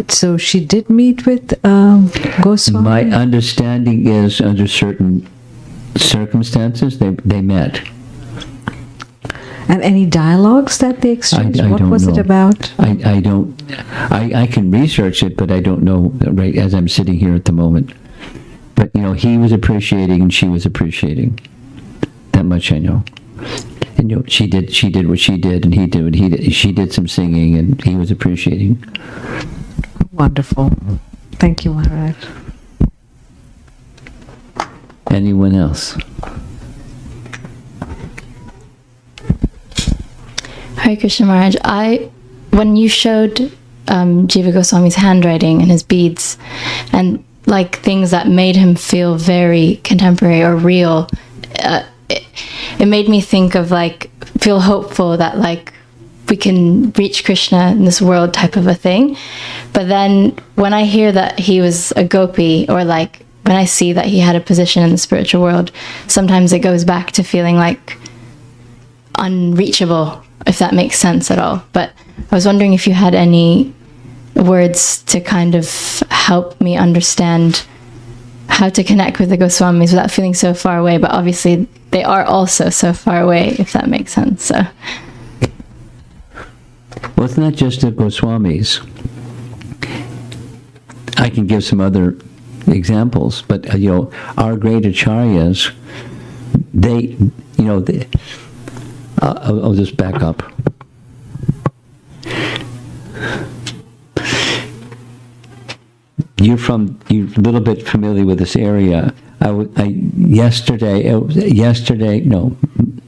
So she did meet with Goswami? My understanding is under certain circumstances they met. And any dialogues that they exchanged? I what don't was know. it about? I don't. I can research it, but I don't know right as I'm sitting here at the moment. But he was appreciating and she was appreciating. That much I know. And she did what she did, and he did what he did. She did some singing, and he was appreciating. Wonderful. Thank you, Maharaj. Anyone else? Hare Krishna Maharaj, when you showed Jiva Goswami's handwriting and his beads and like things that made him feel very contemporary or real, it made me think of feel hopeful that we can reach Krishna in this world type of a thing. But then when I hear that he was a gopi, or when I see that he had a position in the spiritual world, sometimes it goes back to feeling unreachable, if that makes sense at all. But I was wondering if you had any words to kind of help me understand how to connect with the Goswamis without feeling so far away. But obviously they are also so far away, if that makes sense. So. Well, it's not just the Goswamis. I can give some other examples, but our great acharyas, I'll just back up. You're a little bit familiar with this area.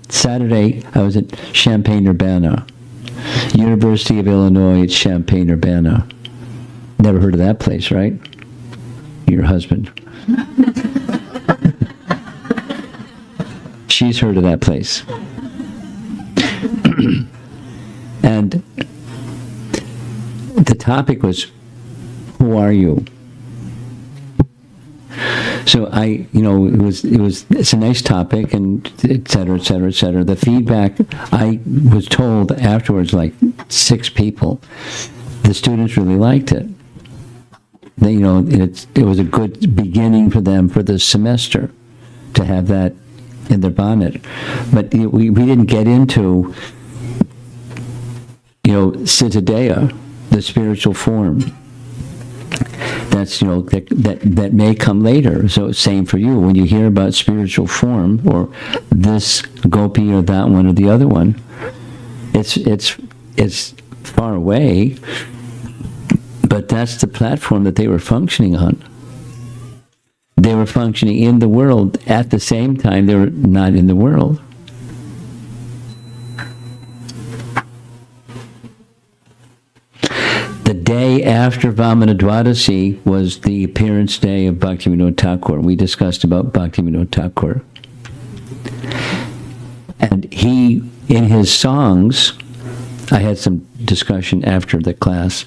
Saturday, I was at Champaign-Urbana. University of Illinois at Champaign-Urbana. Never heard of that place, right? your husband. She's heard of that place. And the topic was, who are you? So it's a nice topic, and et cetera, et cetera, et cetera. The feedback, I was told afterwards, like 6 people, the students really liked it. They, it was a good beginning for them for the semester to have that in their bonnet. But we didn't get into, Citadea, the spiritual form. That's, that may come later. So same for you. When you hear about spiritual form, or this gopi or that one or the other one, it's far away, but that's the platform that they were functioning on. They were functioning in the world at the same time they were not in the world. The day after Vamana Dwadasi was the appearance day of Bhaktivinoda Thakur. We discussed about Bhaktivinoda Thakur. And he, in his songs, I had some discussion after the class,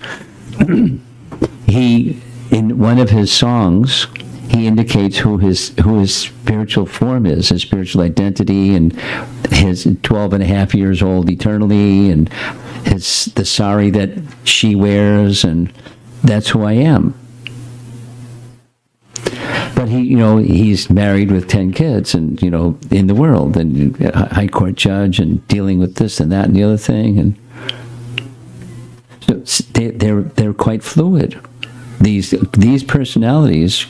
he, in one of his songs, he indicates who his spiritual form is, his spiritual identity, and his 12 and a half years old eternally, and the sari that she wears, and that's who I am. But he's married with 10 kids, and in the world, and a high court judge, and dealing with this and that and the other thing, and so they're quite fluid. These personalities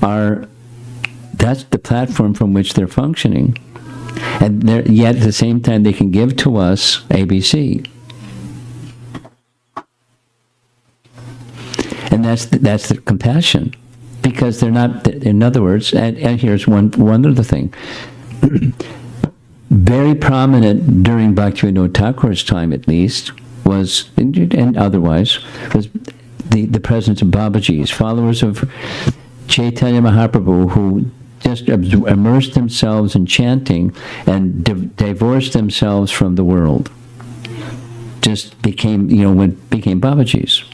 that's the platform from which they're functioning. And yet at the same time they can give to us ABC. And that's the compassion. Because they're not, in other words, and here's one other thing. Very prominent during Bhaktivinoda Thakur's time, at least, was, and otherwise, was the presence of Babajis, followers of Chaitanya Mahaprabhu, who just immersed themselves in chanting and divorced themselves from the world. Just became Babajis.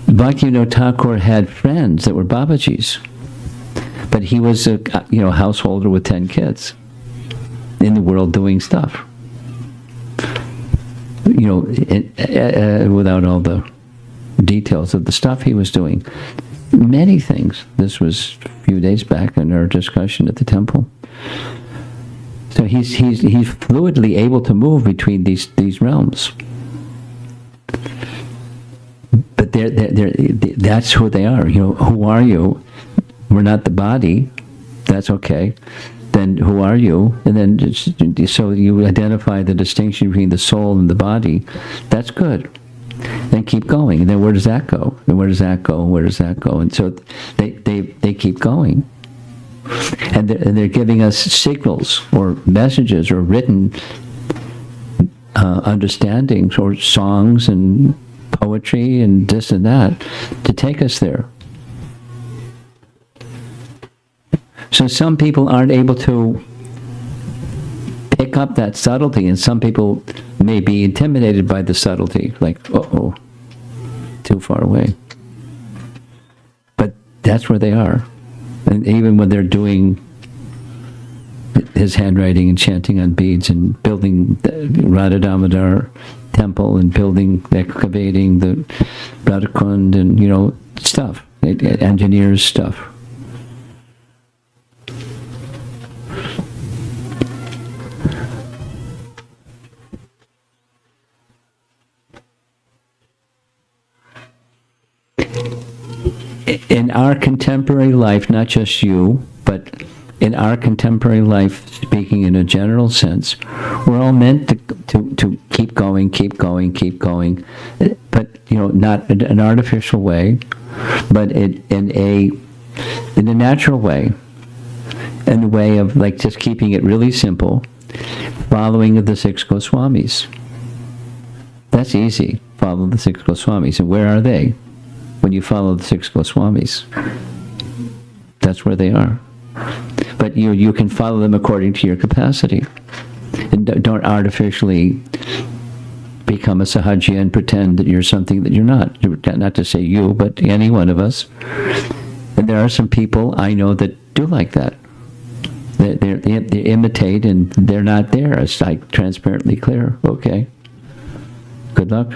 Bhaktivinoda Thakur had friends that were Babajis, but he was a householder with 10 kids in the world doing stuff. Without all the details of the stuff he was doing. Many things. This was a few days back in our discussion at the temple. So he's fluidly able to move between these realms. But that's who they are. Who are you? We're not the body. That's okay. Then who are you? And then so you identify the distinction between the soul and the body. That's good. Then keep going. And then where does that go? And where does that go? And where does that go? And so they keep going. And they're giving us signals or messages or written understandings or songs and poetry and this and that to take us there. So some people aren't able to pick up that subtlety, and some people may be intimidated by the subtlety, like, uh-oh, too far away. But that's where they are. And even when they're doing his handwriting and chanting on beads and building the Radha Damodar temple and excavating the Radhakund and, stuff, engineers stuff. In our contemporary life, not just you, but in our contemporary life, speaking in a general sense, we're all meant to keep going, but not in an artificial way, but in a natural way, in a way of like just keeping it really simple, following the 6 Goswamis. That's easy. Follow the 6 Goswamis. And where are they? when you follow the 6 Goswamis. That's where they are. But you can follow them according to your capacity. And don't artificially become a sahaja and pretend that you're something that you're not. Not to say you, but any one of us. And there are some people I know that do like that. They imitate and they're not there. It's like transparently clear. Okay. Good luck.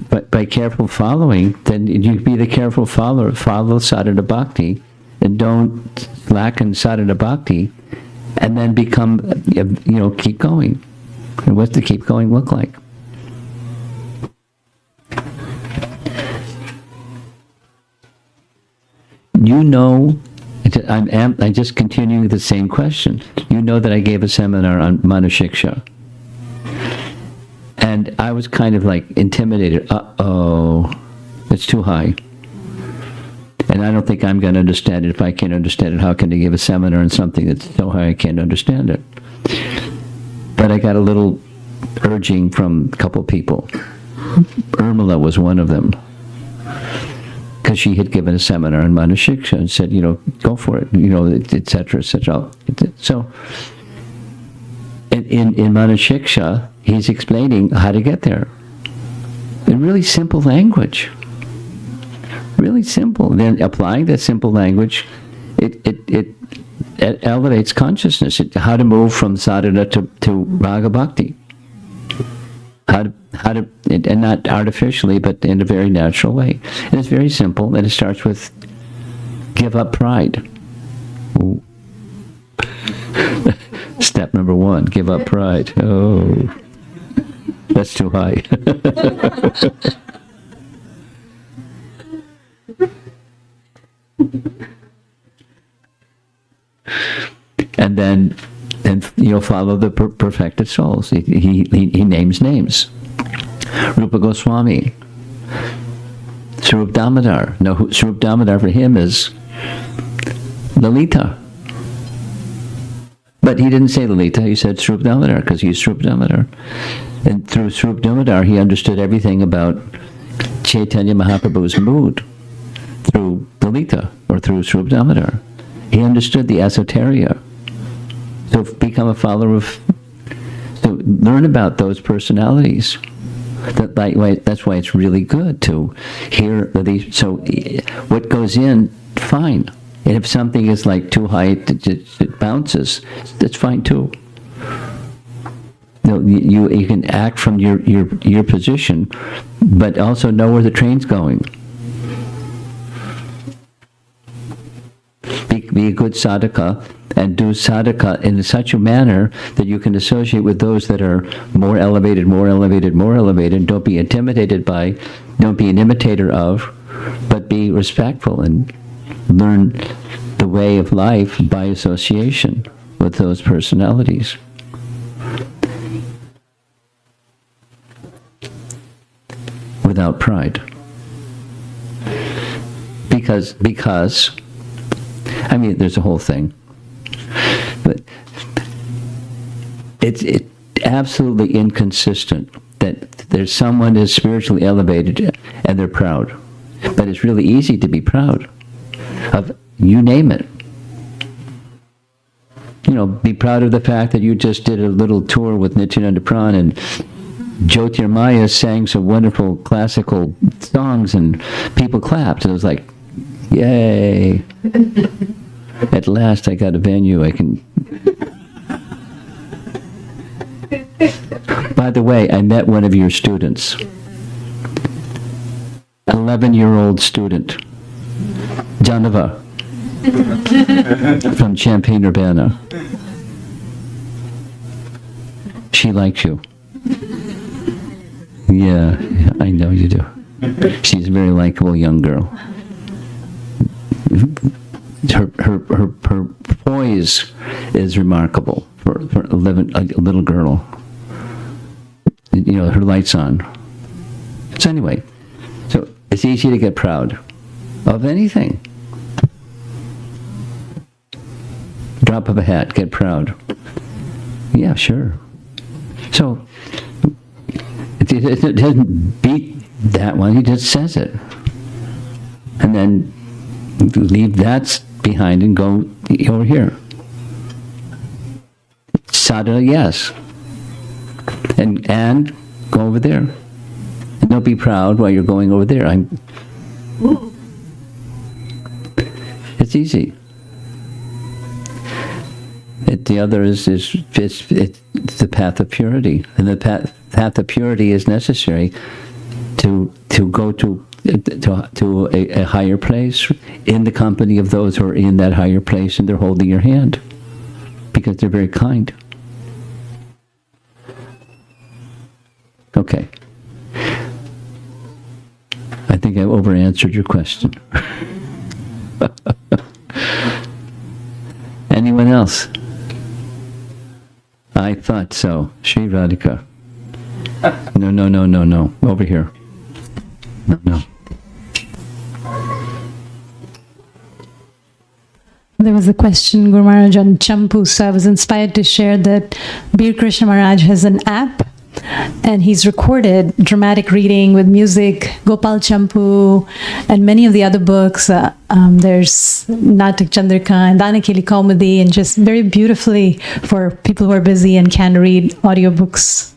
But by careful following, then you be the careful follower. Follow sadhana bhakti, and don't lack in sadhana bhakti, and then become, keep going. And what's the keep going look like? I'm just continuing the same question. You know that I gave a seminar on Manushiksha. And I was kind of like intimidated. Uh-oh, it's too high. And I don't think I'm going to understand it. If I can't understand it, how can I give a seminar on something that's so high I can't understand it? But I got a little urging from a couple people. Urmila was one of them. Because she had given a seminar on Manushiksha and said, go for it, et cetera, et cetera. So, in Manushiksha, he's explaining how to get there. In really simple language. Really simple. Then applying that simple language, it elevates consciousness. How to move from sadhana to raga bhakti. How to, and not artificially, but in a very natural way. And it's very simple, and it starts with give up pride. Ooh. Step number 1, give up pride. Oh, that's too high. And then you'll follow the perfected souls. He names names. Rupa Goswami, Swarup Damodar. No, Swarup Damodar for him is Lalita. But he didn't say Lalita, he said Swarup Damodar, because he's Swarup Damodar. And through Swarup Damodar, he understood everything about Chaitanya Mahaprabhu's mood through Lalita, or through Swarup Damodar. He understood the esoteria. So become a follower of, so learn about those personalities. That's why it's really good to hear these. So what goes in, fine. And if something is like too high, it bounces, that's fine too. You can act from your position, but also know where the train's going. Be a good sadhaka, and do sadhaka in such a manner that you can associate with those that are more elevated, more elevated, more elevated. Don't be intimidated by, don't be an imitator of, but be respectful and learn the way of life by association with those personalities. Without pride. Because I mean, there's a whole thing. But it's absolutely inconsistent that there's someone is spiritually elevated and they're proud. But it's really easy to be proud of, you name it. Be proud of the fact that you just did a little tour with Nityananda Pran and Jyotirmaya sang some wonderful classical songs and people clapped. It was like, yay. At last I got a venue I can... By the way, I met one of your students. 11-year-old student. Janava. From Champaign-Urbana. She likes you. Yeah, I know you do. She's a very likable young girl. Her poise is remarkable for a little girl. Her light's on. So anyway, so it's easy to get proud of anything. Drop of a hat, get proud. Yeah, sure. So it doesn't beat that one, he just says it. And then leave that behind and go over here. Sadhana, yes. And go over there. And don't be proud while you're going over there. It's easy. The other is it's the path of purity, and the path of purity is necessary to go to a higher place in the company of those who are in that higher place, and they're holding your hand because they're very kind. Okay. I think I've over-answered your question. Anyone else? I thought so. Shri Radhika. No. Over here. No. There was a question, Guru Maharaj, on Champu, so I was inspired to share that Bir Krishna Maharaj has an app, and he's recorded dramatic reading with music, Gopal Champu, and many of the other books. There's Natak Chandrika and Danakeli Kaumudi, and just very beautifully for people who are busy and can read audiobooks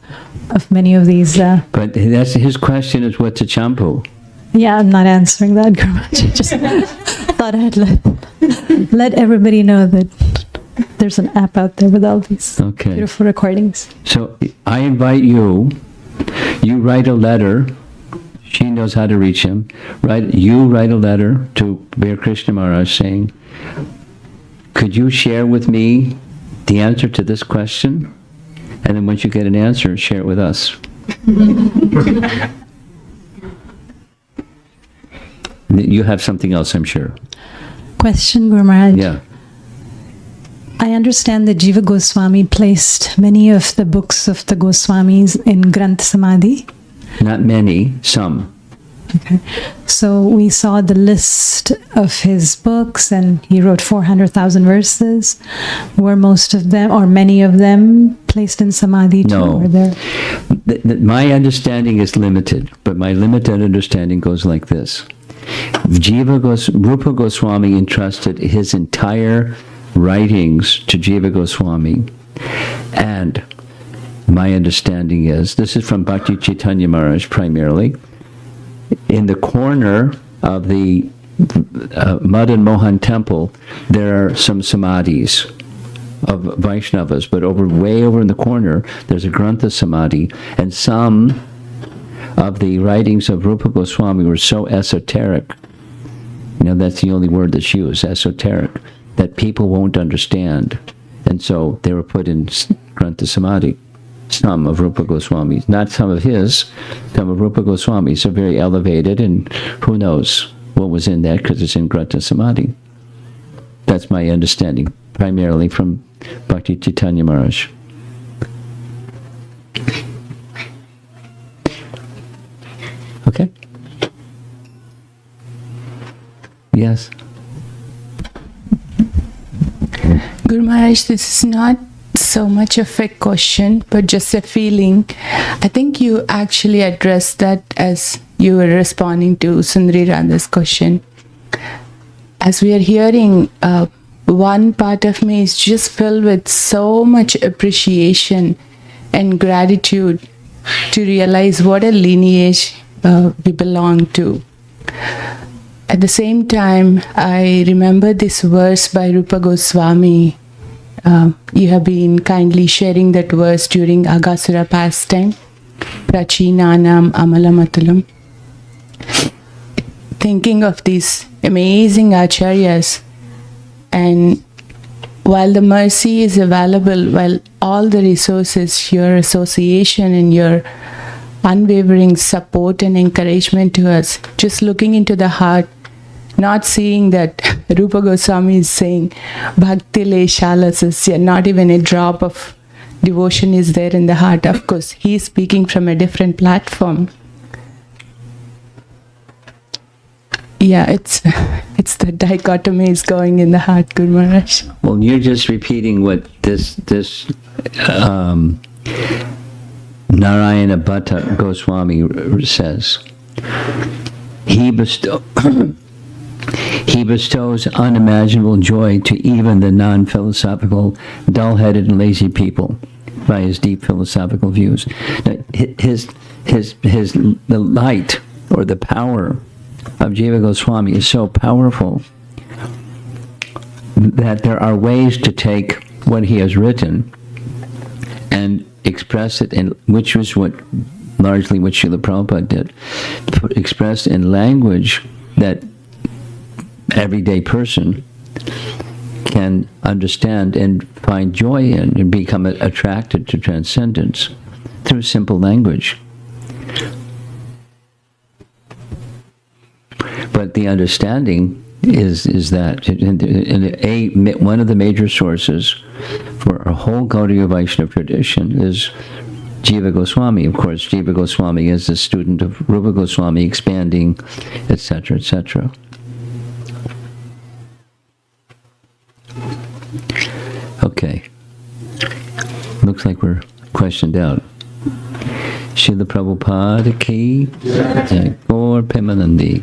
of many of these. But that's his question is, what's a champu? Yeah, I'm not answering that, Guru Maharaj. I just thought I'd let everybody know that there's an app out there with all these beautiful recordings. So I invite you write a letter. She knows how to reach him. You write a letter to Bir Krishna Maharaj saying, could you share with me the answer to this question? And then once you get an answer, share it with us. You have something else, I'm sure. Question, Guru Maharaj. Yeah. I understand that Jiva Goswami placed many of the books of the Goswamis in Granth Samadhi. Not many, some. Okay. So we saw the list of his books, and he wrote 400,000 verses. Were most of them, or many of them, placed in Samadhi too? No. Were there? My understanding is limited, but my limited understanding goes like this. Rupa Goswami entrusted his entire writings to Jiva Goswami, and my understanding is, this is from Bhakti Chaitanya Maharaj primarily, in the corner of the Madan Mohan temple, there are some samadhis of Vaishnavas, but way over in the corner, there's a Grantha Samadhi, and some of the writings of Rupa Goswami were so esoteric, that's the only word that's used, esoteric, that people won't understand. And so they were put in Grantha Samadhi. Some of Rupa Goswami's, not some of his, some of Rupa Goswami's are very elevated, and who knows what was in that because it's in Grantha Samadhi. That's my understanding, primarily from Bhakti Chaitanya Maharaj. Okay? Yes? Guru Maharaj, this is not so much of a question, but just a feeling. I think you actually addressed that as you were responding to Sundari Radha's question. As we are hearing, one part of me is just filled with so much appreciation and gratitude to realize what a lineage we belong to. At the same time, I remember this verse by Rupa Goswami. You have been kindly sharing that verse during Agasura pastime, Prachinanam Amalamatalam. Thinking of these amazing acharyas, and while the mercy is available, while all the resources, your association and your unwavering support and encouragement to us, just looking into the heart, not seeing that Rupa Goswami is saying, Bhakti le shala sasya, not even a drop of devotion is there in the heart. Of course, he is speaking from a different platform. Yeah, it's the dichotomy is going in the heart, Guru Maharaj. Well, you're just repeating what this Narayana Bhatta Goswami says. He he bestows unimaginable joy to even the non-philosophical, dull-headed and lazy people by his deep philosophical views. Now, the light or the power of Jiva Goswami is so powerful that there are ways to take what he has written and express it in, which was largely what Srila Prabhupada did, expressed in language that everyday person can understand and find joy in and become attracted to transcendence through simple language. But the understanding is that one of the major sources for a whole Gaudiya Vaishnava tradition is Jiva Goswami. Of course, Jiva Goswami is a student of Rupa Goswami, expanding, etc., etc. Okay. Looks like we're questioned out. Srila Prabhupada ki, Gaur Premanandi.